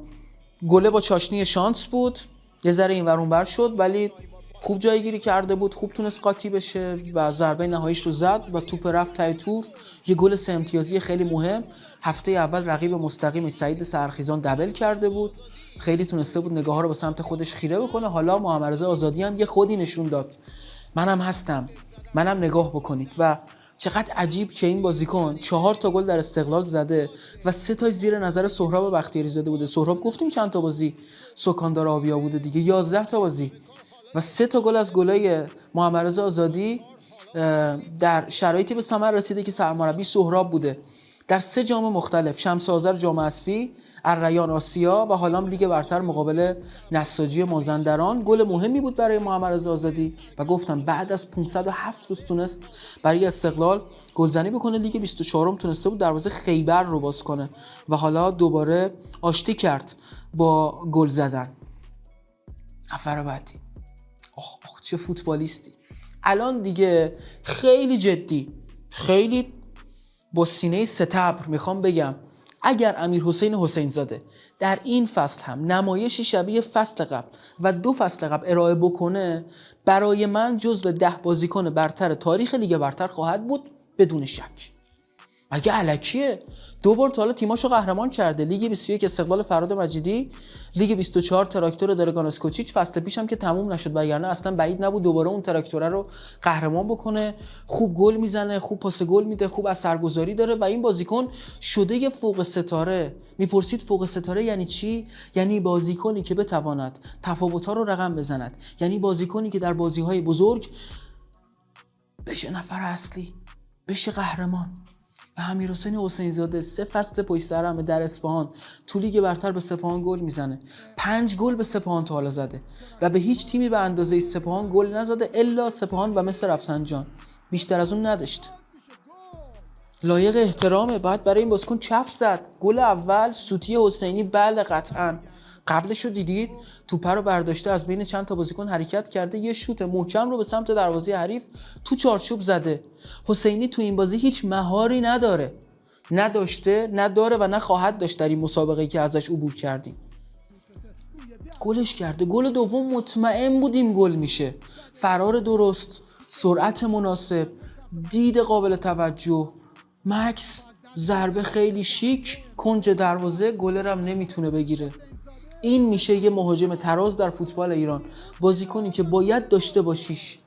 گل با چاشنی شانس بود، یه ذره اینور اونور شد ولی خوب جایگیری کرده بود، خوب تونست قاطی بشه و ضربه نهاییش رو زد و توپ رفت ته تور. یه گل 3 امتیازی خیلی مهم. هفته اول رقیب مستقیم سعید سحرخیزان دبل کرده بود، خیلی تونسته بود نگاه‌ها رو به سمت خودش خیره بکنه. حالا محمد رضا آزادی هم یه خودی نشون داد، منم هستم، منم نگاه بکنید. و چقدر عجیب که این بازیکن 4 تا گل در استقلال زده و 3 تا زیر نظر سهراب بختیاری زاده بوده. سهراب گفتیم چند تا بازی سکندر آبیا بوده دیگه، 11 تا بازی و 3 تا گل از گلای محمد رضا آزادی در شرایطی به ثمر رسیده که سرمربی سهراب بوده. در 3 جام مختلف، شمس آذر جام حذفی، الریان آسیا و حالا لیگ برتر مقابل نساجی مازندران، گل مهمی بود برای محمد رضا آزادی و گفتم بعد از 507 روز تونست برای استقلال گلزنی بکنه. لیگ 24م تونسته بود دروازه خیبر رو باز کنه و حالا دوباره آشتی کرد با گل زدن. نفر بعدی، چه فوتبالیستی. الان دیگه خیلی جدی، خیلی با سینه ستبر میخوام بگم اگر امیرحسین حسین زاده در این فصل هم نمایشی شبیه فصل قبل و 2 فصل قبل ارائه بکنه، برای من جزو 10 بازیکن برتر تاریخ لیگ برتر خواهد بود بدون شک. مگه الکیه؟ 2 بار تا حالا تیماشو قهرمان کرده، لیگ 21 استقلال فراد مجیدی، لیگ 24 تراکتور درگان اسکوچیچ، فصل پیش هم که تموم نشد وگرنه اصلا بعید نبود دوباره اون تراکتوره رو قهرمان بکنه. خوب گل میزنه، خوب پاس گل میده، خوب اثرگذاری داره و این بازیکن شده یه فوق ستاره. میپرسید فوق ستاره یعنی چی؟ یعنی بازیکنی که بتواند تفاوت‌ها رو رقم بزند، یعنی بازیکنی که در بازی‌های بزرگ بشه نفر اصلی، بشه قهرمان. و امیرحسین حسین زاده 3 فصل پشت سر هم در اصفهان تو لیگ برتر به سپاهان گل میزنه. 5 گل به سپاهان تا حالا زده و به هیچ تیمی به اندازه سپاهان گل نزده الا سپاهان و مثل رفسنجان، بیشتر از اون نداشت. لایق احترامه، باید برای این بازیکن چف زد. گل اول سوتی حسینی، بله قطعاً قبلش رو دیدید، توپ رو برداشته از بین چند تا بازیکن حرکت کرده، یه شوت محکم رو به سمت دروازه حریف تو چارچوب زده. حسینی تو این بازی هیچ مهاری نداره، نداشته، نداره و نخواهد داشت در این مسابقه که ازش عبور کردیم. گلش کرده. گل دوم مطمئن بودیم گل میشه، فرار درست، سرعت مناسب، دید قابل توجه، مکس، ضربه خیلی شیک، کنج دروازه، گلر هم نمیتونه بگیره. این میشه یه مهاجم تراز در فوتبال ایران، بازیکنی که باید داشته باشیش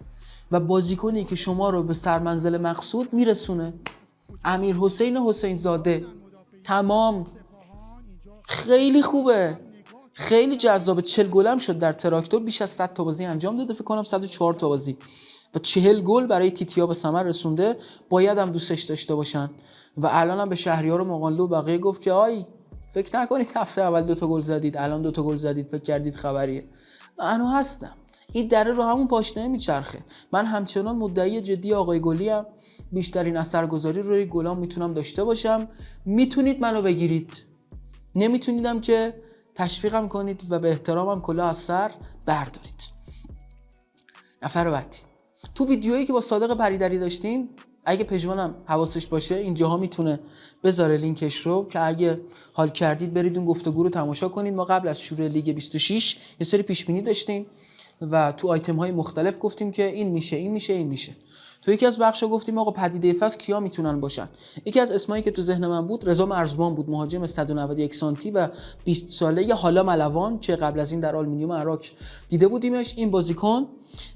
و بازیکنی که شما رو به سرمنزل مقصود میرسونه. امیرحسین حسین زاده، تمام. خیلی خوبه، خیلی جذابه. 40 گلم شد در تراکتور، بیش از 100 تا بازی انجام داده، فکر کنم 104 تا بازی و 40 گل برای تیتیا به ثمر رسونده. باید هم دوستش داشته باشن و الان هم به شهریار و مقانلو و بقیه گفت که آی فکر نکنید هفته اول 2 تا گل زدید الان 2 تا گل زدید فکر کردید خبریه. منو هستم، این دره رو همون پاشنه میچرخه. من همچنان مدعی جدی آقای گلی ام، بیشترین اثرگذاری روی گلام میتونم داشته باشم. میتونید منو بگیرید، نمیتونیدم که تشویقم کنید و به احترامم کلاه از سر بردارید. نفر بعدی، تو ویدیویی که با صادق پریدری داشتیم، اگه پژمانم حواسش باشه اینجاها میتونه بذاره لینکش رو که اگه حال کردید برید اون گفتگو رو تماشا کنید. ما قبل از شروع لیگ 26 یه سری پیش بینی داشتیم و تو آیتم های مختلف گفتیم که این میشه این میشه این میشه. تو یکی از بخشا گفتیم آقا پدیده فصل کیا میتونن باشن. یکی از اسمایی که تو ذهن من بود رضا مرزبان بود، مهاجم 191 سانتی و 20 ساله حالا ملوان که قبل از این در آلومینیوم عراق دیده بودیمش. این بازیکن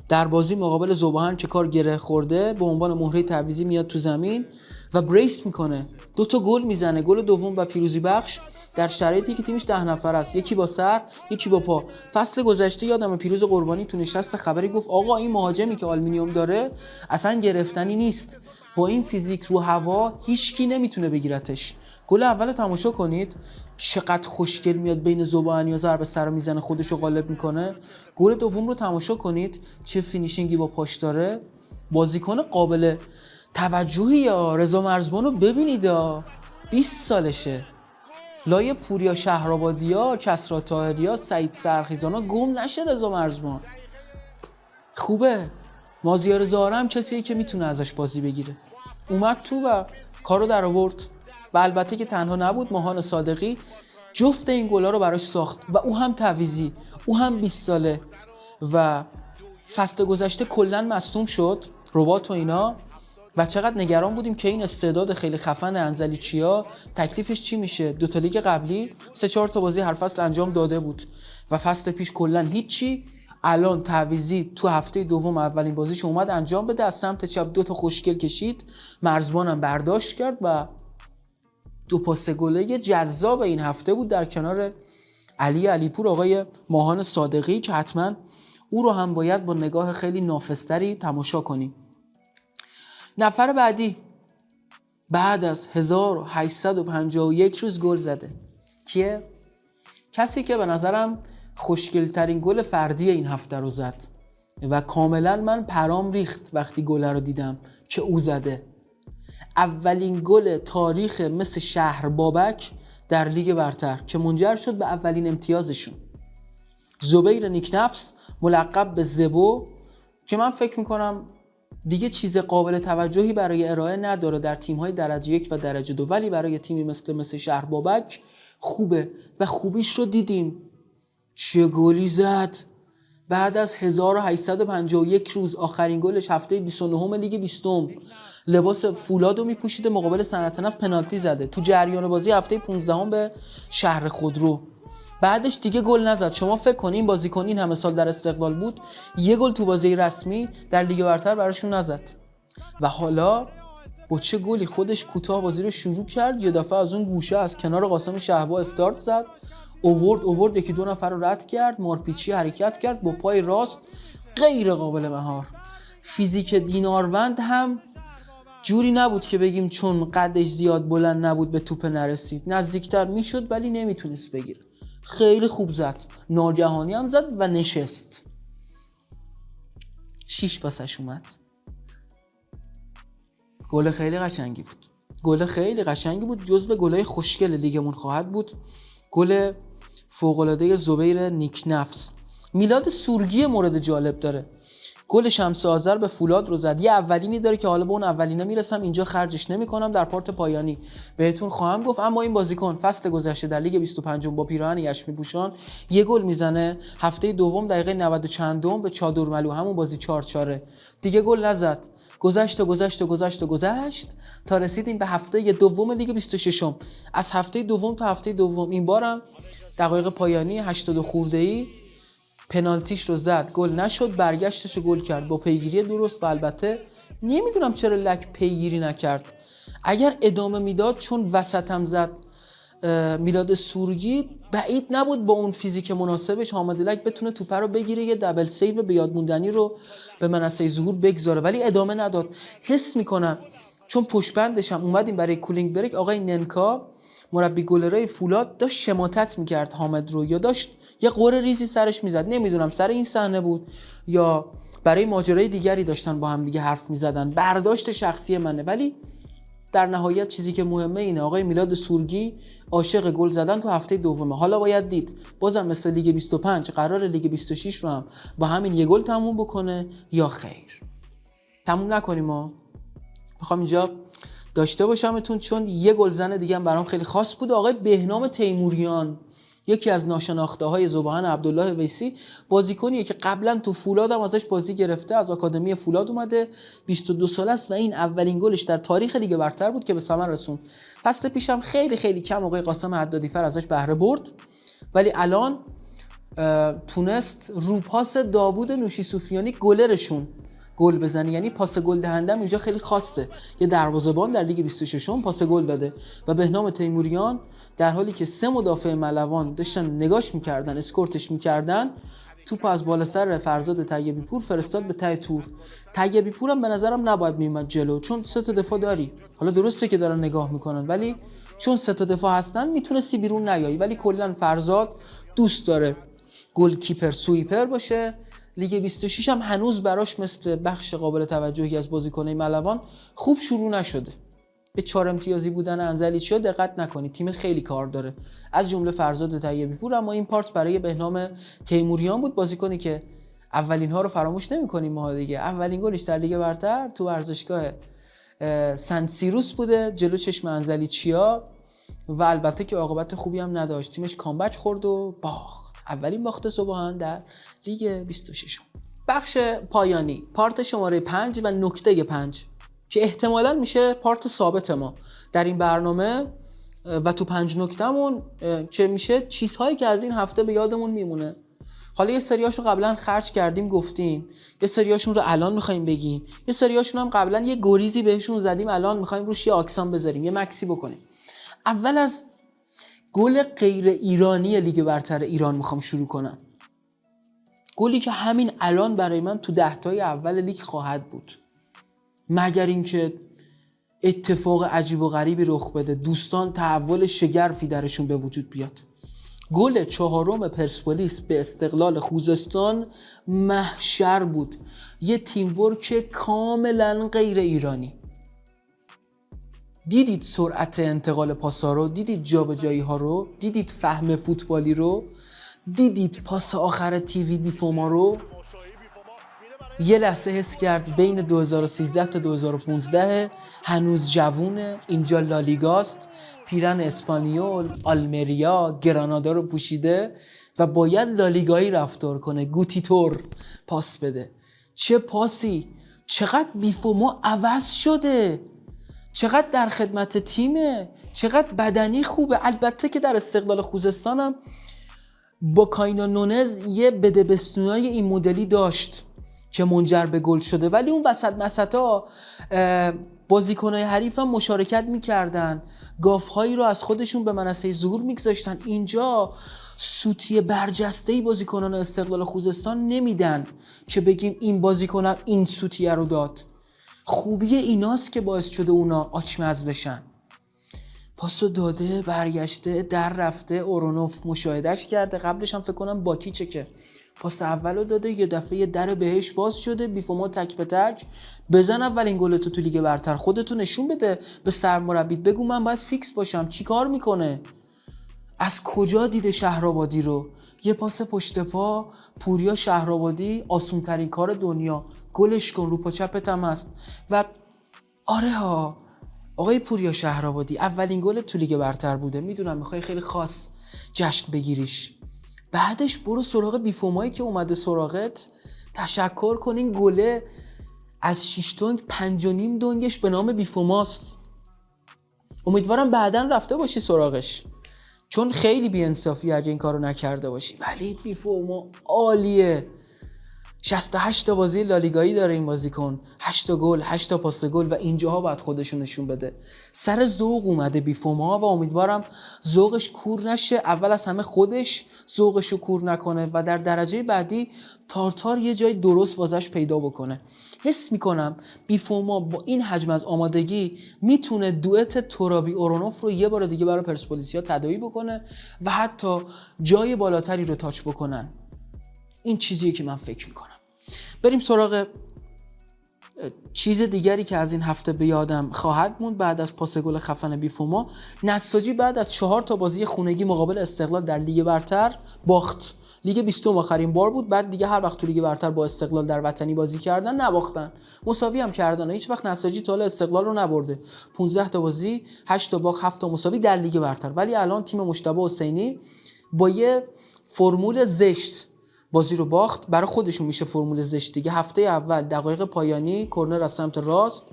در بازی مقابل ذوباهن که کار گره خورده به عنوان مهره تعویضی میاد تو زمین و بریس میکنه، 2 تا گل میزنه، گل دوم و پیروزی بخش در شرایطی که تیمش 10 نفر است، یکی با سر یکی با پا. فصل گذشته یادم پیروز قربانی تو نشست خبری گفت آقا این مهاجمی که آلومینیوم داره اصلا گرفتنی نیست، با این فیزیک رو هوا هیچکی نمیتونه بگیرتش. گل اول تماشا کنید چقدر خوشگل میاد بین ذوباهن یا ضربه سر میزنه خودشو غالب میکنه. گل دوم رو تماشا کنید چه فینیشینگی با پاش داره، بازیکن قابل توجهی. یا رضا مرزبان رو ببینید 20 سالشه، لای پوریا شهرآبادیا، کسری طاهریا، سعید سرخیزانا گم نشه. رضا مرزبان خوبه. مازیار زهره هم کسیه که میتونه ازش بازی بگیره. اومد تو و کارو در آورد و البته که تنها نبود، ماهان صادقی جفت این گلا رو براش ساخت و او هم تعویضی، او هم 20 ساله و فصل گذشته کلا مصدوم شد، رباط و اینا، و چقدر نگران بودیم که این استعداد خیلی خفن انزلیچیا تکلیفش چی میشه. 2 تا لیگ قبلی 3-4 تا بازی هر فصل انجام داده بود و فصل پیش کلا هیچی. الان تعویضی تو هفته دوم اولین بازیش اومد انجام بده، از سمت چپ 2 تا خوشگل کشید، مرزبانم برداشت کرد و 2 پاس گله جذاب این هفته بود در کنار علی علیپور، آقای ماهان صادقی که حتما او رو هم باید با نگاه خیلی نافذتری تماشا کنیم. نفر بعدی بعد از 1851 روز گل زده کیه؟ کسی که به نظرم خوشگل ترین گل فردی این هفته رو زد و کاملا من پرام ریخت وقتی گل رو دیدم که او زده. اولین گل تاریخ مثل شهر بابک در لیگ برتر که منجر شد به اولین امتیازشون. زبیر نیکنفس ملقب به زبو که من فکر میکنم دیگه چیز قابل توجهی برای ارائه نداره در تیم‌های درجه 1 و درجه 2، ولی برای تیمی مثل شهر بابک خوبه و خوبیش رو دیدیم. چه گلی زد بعد از 1851 روز، آخرین گلش هفته 29 لیگ 20، لباس فولادو میپوشیده مقابل صنعت نفت پنالتی زده تو جریان بازی هفته 15 به شهر خودرو. بعدش دیگه گل نزد. شما فکر کنین بازیکن این همه سال در استقلال بود یه گل تو بازی رسمی در لیگ برتر براشون نزد و حالا با چه گلی خودش کوتاه بازی رو شروع کرد، یه دفعه از اون گوشه از کنار قاسم شهبا استارت زد، اوورد 1-2 نفر رو رد کرد، مارپیچی حرکت کرد با پای راست غیر قابل مهار. فیزیک دیناروند هم جوری نبود که بگیم چون قدش زیاد بلند نبود به توپ نرسید، نزدیکتر میشد ولی نمیتونست بگیره. خیلی خوب زد، ناگهانی هم زد و نشست. 6 پاسش اومد. گل خیلی قشنگی بود. جزو گلای خوشگل لیگمون خواهد بود. گل فوق‌العاده زبیر نیکنفس. میلاد سورگی مورد جالب داره. گل شمس آذر به فولاد رو زد. یه اولینی داره که حالا به اون اولینه میرسم، اینجا خرجش نمی‌کنم، در پارت پایانی بهتون خواهم گفت. اما این بازیکن فصل گذشته در لیگ 25 با پیراهن یشمی پوشان یه گل میزنه، هفته دوم دقیقه 90 چندم به چادر ملو، همون بازی 4-4 دیگه گل نزد. گذشت تا رسیدیم به هفته دوم لیگ 26. از هفته دوم تا هفته دوم این بارم دقایق پایانی 80 خورده‌ای پنالتیش رو زد، گل نشد، برگشتش رو گل کرد با پیگیری درست و البته نمیدونم چرا لک پیگیری نکرد. اگر ادامه میداد چون وسطم زد میلاد سورگی، بعید نبود با اون فیزیک مناسبش حامد لک بتونه توپ رو بگیره، یه دبل سیو به یاد موندنی رو به منصه ظهور بگذاره، ولی ادامه نداد. حس میکنم چون پشت بندش هم اومدیم برای کولینگ بریک، آقای ننکا مربی گلرای فولاد داشت شماتت میکرد حامد رو، یا داشت یه قره ریزی سرش میزد، نمیدونم سر این صحنه بود یا برای ماجرای دیگری داشتن با هم دیگه حرف میزدن، برداشت شخصی منه. ولی در نهایت چیزی که مهمه اینه آقای میلاد سورگی عاشق گل زدن تو هفته دومه. حالا باید دید بازم مثل لیگ 25 قرار لیگ 26 رو هم با همین یه گل تموم بکنه یا خیر. تموم نکنیم. ما میخوام اینجا داشته باشمتون چون یه گلزن دیگه هم برام خیلی خاص بود، آقای بهنام تیموریان. یکی از ناشناخته‌های ذوبان عبدالله ویسی بازیکنیه که قبلا تو فولاد هم ازش بازی گرفته، از آکادمی فولاد اومده، 22 ساله است و این اولین گلش در تاریخ لیگ برتر بود که به ثمر رسوند. فصل پیشم خیلی خیلی کم آقای قاسم حدادی‌فر ازش بهره برد، ولی الان تونست رو پاس داوود نوشی سوفیانی گلرشون گل بزنه. یعنی پاس گل دهندم اینجا خیلی خاصه، یه دروازه‌بان در لیگ 26 پاس گل داده و بهنام تیموریان در حالی که 3 مدافع ملوان داشتن نگاش میکردن، اسکورتش میکردن، توپ از بالا سر فرزاد طیبی پور فرستاد به ته تور. طیبی پور هم به نظرم نباید میومد جلو، چون 3 تا دفاع داری. حالا درسته که دارن نگاه میکنن، ولی چون 3 تا دفاع هستن میتونستی بیرون نیایی. ولی کلا فرزاد دوست داره گل کیپر سویپر باشه. لیگ 26 هم هنوز براش مثل بخش قابل توجهی از بازیکن‌های ملوان خوب شروع نشده. به 4 امتیازی بودن انزلیچیا دقت نکنید، تیم خیلی کار داره، از جمله فرزاد طیبی پور. اما این پارت برای بهنام تیموریان بود، بازیکنی که اولین ها رو فراموش نمی‌کنیم ما دیگه. اولین گلش در لیگ برتر تو ورزشگاه سن سیروس بوده جلو چشم انزلیچیا و البته که عاقبت خوبی هم نداشت، تیمش کامبک خورد و باخت. اولین باخت ذوبان در لیگ 26. بخش پایانی، پارت شماره 5 و نکته 5 که احتمالاً میشه پارت ثابت ما در این برنامه و تو 5 نکتهمون چه میشه چیزهایی که از این هفته به یادمون میمونه. حالا یه سریاشو قبلا خرج کردیم گفتیم، یه سریاشون رو الان میخوایم بگیم، یه سریاشون هم قبلا یه گریزی بهشون زدیم، الان میخوایم روش یه آکسان بذاریم، یه مکسی بکنیم. اول از گل غیر ایرانی لیگ برتر ایران میخوام شروع کنم. گلی که همین الان برای من تو 10 تای اول لیگ خواهد بود، مگر اینکه اتفاق عجیب و غریبی رخ بده، دوستان تحول شگرفی درشون به وجود بیاد. گل 4 پرسپولیس به استقلال خوزستان محشر بود، یه تیم ورک کاملا غیر ایرانی. دیدید سرعت انتقال پاسا رو، دیدید جابجایی ها رو، دیدید فهم فوتبالی رو، دیدید پاس آخر تیوی بیفوما رو. یه لحظه حس کرد بین 2013 تا 2015 هنوز جوونه، اینجا لالیگاست، پیرن اسپانیول، آلمریا، گرانادا رو پوشیده و باید لالیگایی رفتار کنه، گوتیتور پاس بده. چه پاسی، چقدر بیفوما عوض شده، چقدر در خدمت تیمه، چقدر بدنی خوبه. البته که در استقلال خوزستانم با کاینا نونز یه بدبستونای این مدلی داشت که منجر به گل شده، ولی اون وسطا بازیکنای حریف هم مشارکت میکردن، گافهایی رو از خودشون به منصه ظهور میگذاشتن. اینجا سوتی برجسته‌ای بازیکنان استقلال خوزستان نمیدن که بگیم این بازیکن این سوتیه رو داد. خوبی ایناست که باعث شده اونا آچمز بشن. پاسو داده، برگشته، در رفته، اورونوف مشاهدش کرده، قبلش هم فکر کنم باکیچه که پاس اولو داده، یه دفعه در بهش باز شده، بیفوما تک به تک بزن اولین گلتو تو لیگ برتر، خودتو نشون بده به سرمربیت، بگو من باید فیکس باشم. چی کار میکنه؟ از کجا دیده شهرآبادی رو؟ یه پاس پشت پا، پوریا شهرآبادی، آسون ترین کار دنیا، گلش کن، رو پا چپت هم هست. و آره ها آقای پوریا شهرآبادی، اولین گل تو لیگ برتر بوده، میدونم میخوای خیلی خاص جشن بگیریش، بعدش برو سراغ بیفومایی که اومده سراغت، تشکر کن. این گله از 6 دنگ 5.5 دنگش به نام بیفوماست. امیدوارم بعداً رفته باشی سراغش، چون خیلی بی‌انصافی اگه این کارو نکرده باشی. ولی بیفوما عالیه، 68 تا بازی لالیگایی داره این بازیکن، 8 تا گل، 8 تا پاس گل و اینجاها باید خودشون نشون بده. سر ذوق اومده بیفوما و امیدوارم ذوقش کور نشه، اول از همه خودش ذوقشو کور نکنه و در درجه بعدی تارتار یه جای درست واسش پیدا بکنه. حس میکنم بیفوما با این حجم از آمادگی میتونه دوئت ترابی اورونوف رو یه بار دیگه برای پرسپولیسیا تداعی بکنه و حتی جای بالاتری رو تاچ بکنن. این چیزیه که من فکر میکنم. بریم سراغ چیز دیگری که از این هفته به یادم خواهد موند. بعد از پاس گل خفن بیفوما، نساجی بعد از 4 تا بازی خونگی مقابل استقلال در لیگ برتر باخت. لیگ 20 آخرین بار بود، بعد دیگه هر وقت تو لیگ برتر با استقلال در وطنی بازی کردن نباختن، مساوی هم کردن. هیچ وقت نساجی تا حالا استقلال رو نبرده. 15 تا بازی، 8 تا باخت، 7 تا مساوی در لیگ برتر. ولی الان تیم مجتبی حسینی با یه فرمول زشت بازی رو باخت. برای خودشون میشه فرمول زشت دیگه. هفته اول دقایق پایانی کرنر از سمت راست،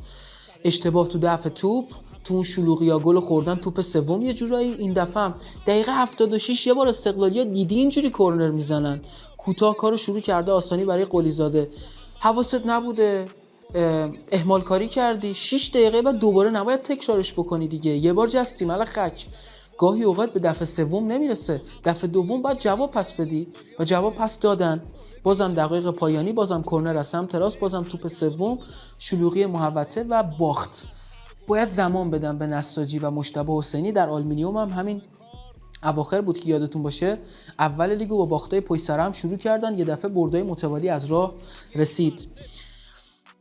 اشتباه تو دفع توپ، تو اون شلوغیا گل خوردن. توپ سوم یه جورایی این دفعه هم دقیقه 76 یه بار استقلالیا دیدی اینجوری کرنر میزنن، کوتاه کارو شروع کرده آسانی برای قلیزاده. حواست نبوده، اهمال کاری کردی، 6 دقیقه بعد دوباره نباید تکرارش بکنی دیگه. یه بار جستی مال خک. گاهی اوقات به دفعه سوم نمیرسه، دفعه دوم باید جواب پس بدی و جواب پس دادن. بازم دقایق پایانی، بازم کرنر از سمت راست، بازم توپ سوم، شلوغی محوطه و باخت. باید زمان بدم به نساجی و مجتبی حسینی. در آلومینیوم هم همین اواخر بود که یادتون باشه اول لیگو با باختای پشت سر هم شروع کردن، یه دفعه بردای متوالی از راه رسید.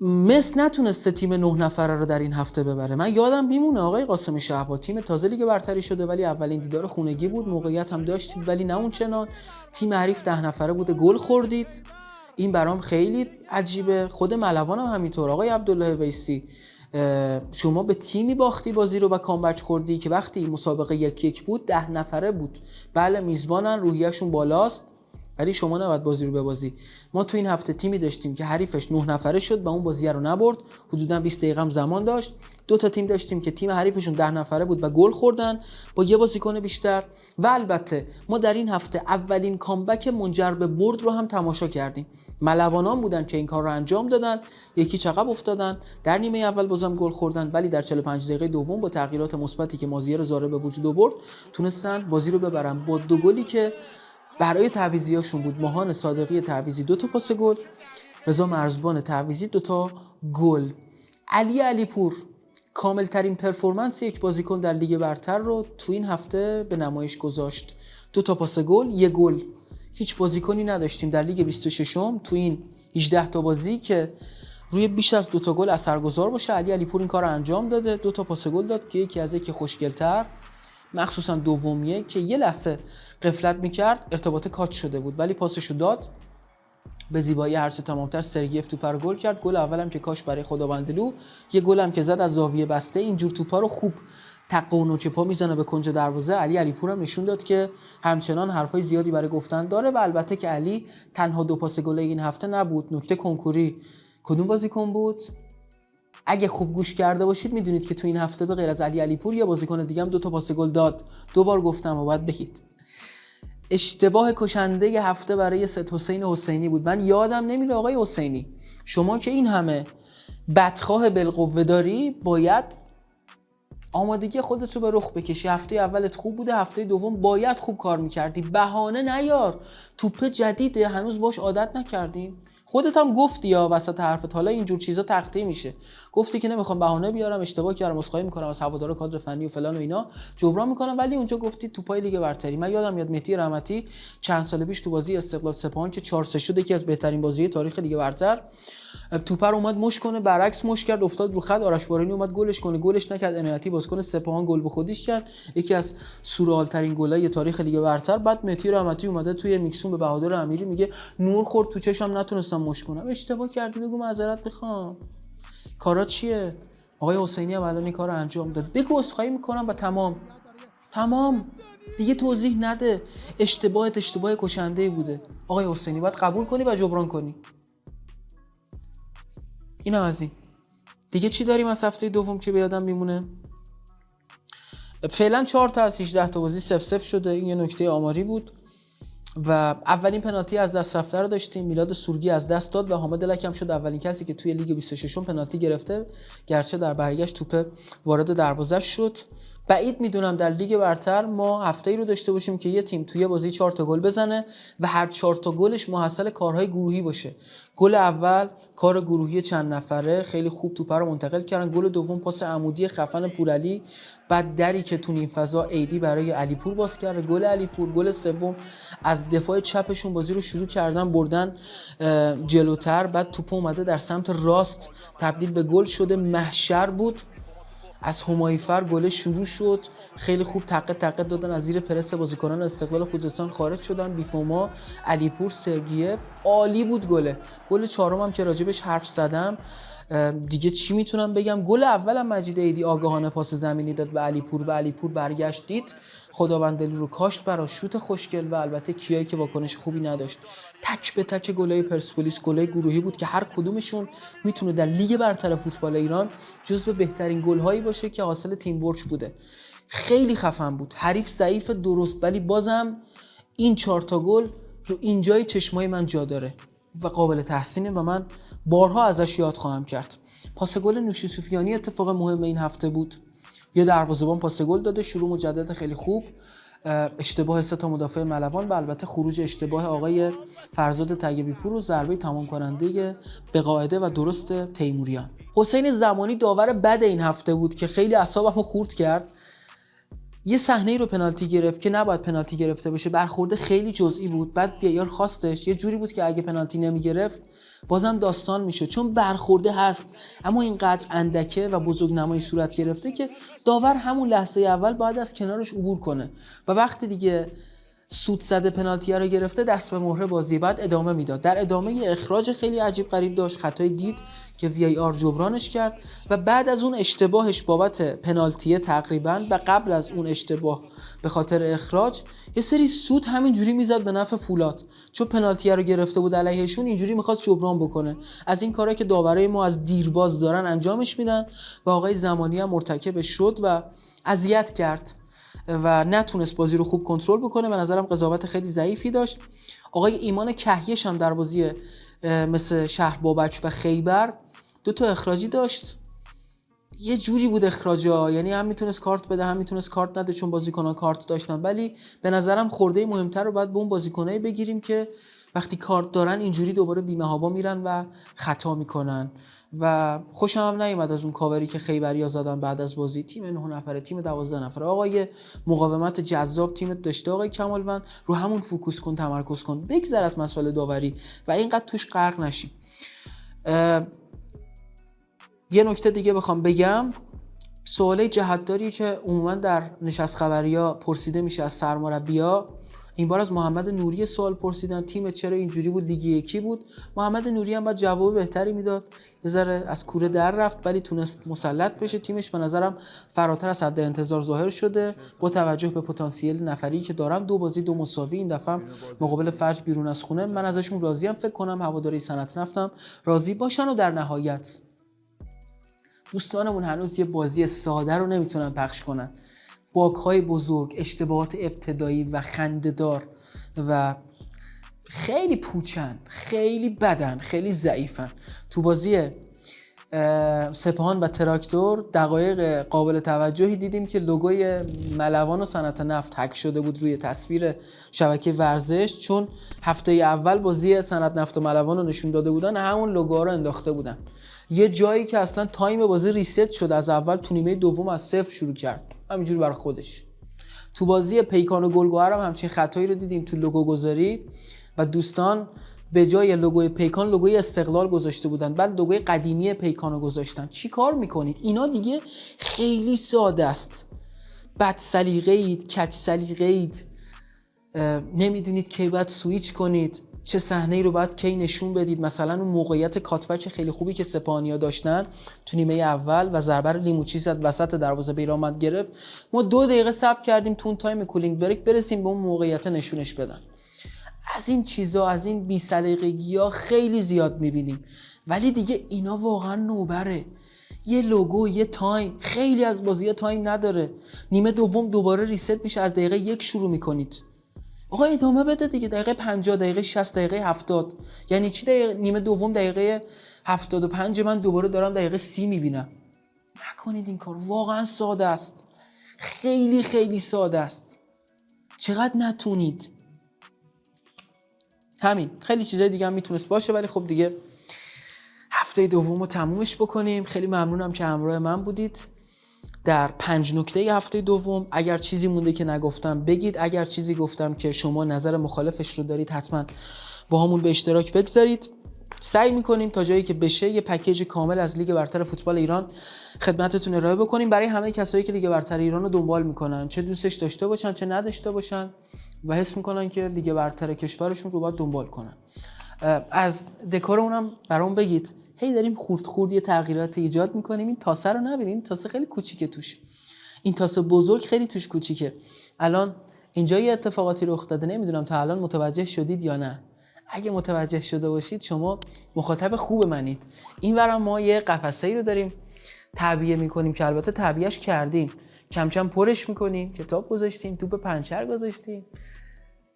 مس نتونسته تیم 9 نفره رو در این هفته ببره. من یادم میمونه آقای قاسم شهبا تیم تازه لیگ برتری شده ولی اولین دیدار خونگی بود، موقعیت هم داشتید ولی نه اون چنان. تیم حریف 10 نفره بوده، گل خوردید. این برام خیلی عجیبه. خود ملوان هم همینطور. آقای عبدالله ویسی شما به تیمی باختی بازی رو و کامبک خوردی که وقتی مسابقه 1-1 بود 10 نفره بود. بله میزبانن، روحیه‌شون بالاست، ولی شما نباید بازی رو ببازی. ما تو این هفته تیمی داشتیم که حریفش 9 نفره شد و اون بازی رو نبرد، حدوداً 20 دقیقه هم زمان داشت. دو تا تیم داشتیم که تیم حریفشون 10 نفره بود و گل خوردن با یه بازیکن بیشتر. و البته ما در این هفته اولین کامبک منجر به برد رو هم تماشا کردیم. ملوانان بودن که این کار رو انجام دادن، یکی عقب افتادن، در نیمه اول بازم گل خوردن ولی در 45 دقیقه دوم با تغییرات مثبتی که مازیار زاره به وجود آورد تونستن بازی رو ببرن با 2 گلی که برای تعویضیاشون بود. ماهان صادقی تعویضی 2 تا پاس گل، رضا مرزبان تعویضی 2 تا گل. علی علیپور کامل ترین پرفورمنس یک بازیکن در لیگ برتر رو تو این هفته به نمایش گذاشت. 2 تا پاس گل، 1 گل. هیچ بازیکنی نداشتیم در لیگ 26م تو این 18 تا بازی که روی بیش از 2 تا گل اثرگذار باشه. علی علیپور این کارو انجام داده، 2 تا پاس گل داد که یکی از یکی خوشگل‌تر، مخصوصا دومیه که یه لحظه غفلت میکرد، ارتباط کات شده بود ولی پاسشو داد به زیبایی هرچه تمامتر. سرگیف توپا رو گل کرد. گل اولم که کاش برای خداوندلو، یه گلم که زد از زاویه بسته. اینجور توپا رو خوب تق و نوچ پا میزنه به کنج دروازه. علی علیپور هم نشون داد که همچنان حرفای زیادی برای گفتن داره. و البته که علی تنها 2 پاس گل این هفته نبود. نکته کنکوری کدوم بازیکن بود؟ اگه خوب گوش کرده باشید میدونید که تو این هفته به غیر از علی علیپور یه بازیکن دیگه هم 2 تا پاس گل داد. 2 بار گفتم و باید بگید. اشتباه کشنده ی هفته برای سید حسین حسینی بود. من یادم نمیره آقای حسینی، شما که این همه بدخواه بالقوه داری باید آمادگی خودت رو به رخ بکشی. هفته اولت خوب بوده، هفته دوم باید خوب کار میکردی. بهانه نیار، توپ جدیده هنوز باش عادت نکردیم. خودت هم گفتی یا وسط حرفت حالا اینجور چیزا تقطیع میشه، گفتی که نمیخوام بهانه بیارم، اشتباه کردم، عذرخواهی میکنم از هوادارا، کادر فنی و فلان و اینا، جبران میکنم. ولی اونجا گفتی توپای لیگ برتری. من یادم میاد مهدی رحمتی چند سال پیش تو بازی استقلال سپاهان که 4-3 شد، یکی از بهترین بازی‌های تاریخ لیگ برتر، توپ رو اومد مش کنه، برعکس مش کرد، افتاد رو خط. آرش بارانی اومد گلش کنه، گلش نکرد. عنایتی بازیکن سپاهان گل به خودیش کرد، یکی از سورئال ترین گلای تاریخ لیگ برتر. بعد مهدی رحمتی اومده توی میکسون به بهادر امیری میگه نور خورد تو چشم نتونستم مش کنم. اشتباه کردی بگو معذرت میخوام. کارا چیه؟ آقای حسینی هم الان این کارو انجام داد، بگو عذرخواهی میکنم و تمام دیگه توضیح نده. اشتباه کشنده بوده آقای حسینی، باید قبول کنی و جبران کنی. اینم از این. دیگه چی داریم از هفته دوم که به یادم میمونه؟ فعلا 4 تا از 18 تا بازی 0-0 شده. این یه نکته آماری بود. و اولین پنالتی از دست رفته رو داشتیم، میلاد سورگی از دست داد و حامد لکم شد اولین کسی که توی لیگ 26 پنالتی گرفته، گرچه در برگشت توپ وارد دروازه شد. بعید میدونم در لیگ برتر ما هفته‌ای رو داشته باشیم که یه تیم توی بازی 4 تا گل بزنه و هر 4 تا گلش محصل کارهای گروهی باشه. گل اول کار گروهی چند نفره، خیلی خوب توپ رو منتقل کردن. گل دوم پاس عمودی خفن پورعلی، بعد دری که تو نیم فضا ایدی برای علیپور باز کرد، گل علیپور. گل سوم از دفاع چپشون بازی رو شروع کردن بردن جلوتر، بعد توپ اومده در سمت راست تبدیل به گل شده. محشر بود. از همایفر گل شروع شد، خیلی خوب تق دادن، از زیر پرس بازیکنان استقلال خوزستان خارج شدن، بیفوما، علیپور، سرگیف، عالی بود گل چهارم هم که راجبش حرف زدم. دیگه چی میتونم بگم؟ گل اولم مجید عیدی آگاهانه پاس زمینی داد به علیپور و علیپور برگشت دید، خداوند دل رو کاشت برای شوت خوشگل و البته کیایی که واکنش خوبی نداشت. تک به تک گلای پرسپولیس گلای گروهی بود که هر کدومشون میتونه در لیگ برتر فوتبال ایران جزو بهترین گل‌هایی باشه که حاصل تیم ورک بوده. خیلی خفن بود، حریف ضعیف درست، ولی بازم این 4 تا گل رو اینجای چشمای من جا داره و قابل تحسینه و من بارها ازش یاد خواهم کرد. پاس گل نوشی سفیانی اتفاق مهم این هفته بود. یه دروازه‌بان پاس گل داده، شروع مجدد خیلی خوب، اشتباه 3 تا مدافع ملوان و البته خروج اشتباه آقای فرزاد طیبی‌پور و ضربه تمام کننده به قاعده و درست تیموریان. حسین زمانی داور بد این هفته بود که خیلی اعصابمو خورد کرد. یه صحنه‌ای رو پنالتی گرفت که نباید پنالتی گرفته بشه، برخورد خیلی جزئی بود، بعد وی آر خواستش، یه جوری بود که اگه پنالتی نمیگرفت بازم داستان میشه، چون برخورده هست اما اینقدر اندکه و بزرگنمایی صورت گرفته که داور همون لحظه اول باید از کنارش عبور کنه و وقتی دیگه سود زده پنالتی رو گرفته دست به مهره بازی بعد ادامه میداد. در ادامه اخراج خیلی عجیب غریب داشت، خطای دید که وی آر جبرانش کرد و بعد از اون اشتباهش بابت پنالتی تقریبا و قبل از اون اشتباه به خاطر اخراج یه سری سود همینجوری میزد به نفع فولاد، چون پنالتی رو گرفته بود علیهشون، اینجوری میخواست جبران بکنه. از این کارا که داورای ما از دیرباز دارن انجامش میدن و آقای زمانی هم مرتکب شد و اذیت کرد و نتونست بازی رو خوب کنترل بکنه. به نظرم قضاوت خیلی ضعیفی داشت. آقای ایمان کهیش هم در بازی مثل شهر بابک و خیبر 2 تا اخراجی داشت. یه جوری بود اخراجا، یعنی هم میتونست کارت بده هم میتونست کارت نده چون بازیکنان کارت داشتن، ولی به نظرم خورده مهمتر رو باید به اون بازیکنایی بگیریم که وقتی کارت دارن اینجوری دوباره بی‌محابا میرن و خطا میکنن. و خوشم هم نیومد از اون کاوری که خیبریا زدن بعد از بازی. تیم 9 نفره، تیم 12 نفره، آقای مقاومت جذاب تیمت داشته آقای کمالوند، رو همون فوکوس کن، تمرکز کن، بگذر از مسائل داوری و اینقدر توش غرق نشی. یه نکته دیگه بخوام بگم، سوالی جهتداری که عموما در نشست خبریا پرسیده میشه از سرمربی‌ها، این بار از محمد نوری سوال پرسیدن تیم چرا اینجوری بود، لیگ یکی بود. محمد نوری هم باید جواب بهتری میداد، یه ذره از کوره در رفت ولی تونست مسلط بشه. تیمش به نظرم فراتر از حد انتظار ظاهر شده با توجه به پتانسیل نفری که دارم. 2 بازی 2 مساوی این دفعه مقابل فجر بیرون از خونه، من ازشون راضیم. فکر کنم هواداری صنعت نفتم راضی باشن. و در نهایت دوستانمون هنوز یه بازی ساده رو نمیتونن پخش کنن، باگ‌های بزرگ، اشتباهات ابتدایی و خنده‌دار و خیلی پوچن، خیلی بدن، خیلی ضعیفن. تو بازی سپاهان و تراکتور دقایق قابل توجهی دیدیم که لوگوی ملوان و صنعت نفت هک شده بود روی تصویر شبکه ورزش، چون هفته اول بازی صنعت نفت و ملوان رو نشون داده بودن، همون لوگوها رو انداخته بودن. یه جایی که اصلا تایم بازی ریست شد، از اول تو نیمه دوم از 0 شروع کرد همینجوری برای خودش. تو بازی پیکان و گلگهر هم همچین خطایی رو دیدیم تو لوگو گذاری و دوستان به جای لوگوی پیکان لوگوی استقلال گذاشته بودن، بعد لوگوی قدیمی پیکان رو گذاشتن. چی کار میکنید؟ اینا دیگه خیلی ساده است. بد سلیقه‌اید، کج سلیقه‌اید، نمیدونید کی باید سویچ کنید، چه صحنه‌ای رو باید کی نشون بدید. مثلا اون موقعیت کاتبچ خیلی خوبی که سپاهانیا داشتن تو نیمه اول و ضربه رو لیموچی زد وسط دروازه بیرامد گرفت، ما 2 دقیقه صبر کردیم تو اون تایم کولینگ بریک برسیم به اون موقعیت نشونش بدن. از این چیزا، از این بی‌سلیقگی‌ها خیلی زیاد می‌بینیم، ولی دیگه اینا واقعا نوبره. یه لوگو، یه تایم، خیلی از بازی‌ها تایم نداره. نیمه دوم دوباره ریست میشه، از دقیقه 1 شروع می‌کنید. آقا ادامه بده دیگه، دقیقه 50، دقیقه 60، دقیقه 70. یعنی چی نیمه دوم دقیقه 75 من دوباره دارم دقیقه 30 می‌بینم؟ نکنید این کار، واقعا ساده است. خیلی خیلی ساده است. چقدر نتونید. همین، خیلی چیزای دیگه هم میتونست باشه ولی خب دیگه هفته دوم رو تمومش بکنیم. خیلی ممنونم که همراه من بودید در 5 نکته هفته دوم. اگر چیزی مونده که نگفتم بگید، اگر چیزی گفتم که شما نظر مخالفش رو دارید حتما با همون به اشتراک بگذارید. سعی میکنیم تا جایی که بشه یه پکیج کامل از لیگ برتر فوتبال ایران خدمتتون ارائه بکنیم برای همه کسایی که لیگ برتر ایران رو دنبال میکنن، چه دوستش داشته باشن چه نداشته باشن و حس میکنن که لیگ برتر کشورشون رو باید دنبال کنن. از دکور اونم برام بگید. هی داریم خورد خورد یه تغییرات ایجاد میکنیم. این تاسه رو نبینید، این تاسه خیلی کوچیکه توش، این تاسه بزرگ خیلی توش کوچیکه. الان اینجا یه اتفاقاتی رخ داده، نمیدونم تا الان متوجه شدید یا نه. اگه متوجه شده باشید شما مخاطب خوب منید. این ورم ما یه قفسه‌ای رو داریم تعبیه میکنیم که البته تعبیهش کردیم، کم کم پرش میکنیم، کتاب گذاشتیم، توپ پنچر گذاشتیم،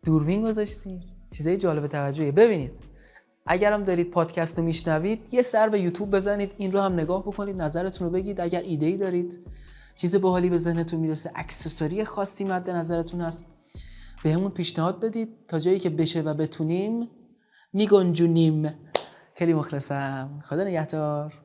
دوربین گذاشتیم، چیزای جالب توجهیه. ببینید اگرم دارید پادکست رو میشنوید یه سر به یوتیوب بزنید، این رو هم نگاه بکنید، نظرتون رو بگید. اگر ایده‌ای دارید، چیز باحالی به ذهنتون میرسه، اکسسوری خاصی مد نظرتون هست، بهمون پیشنهاد بدید تا جایی که بشه و بتونیم میگنجونیم. خیلی مخلصم. خدا نگهدار.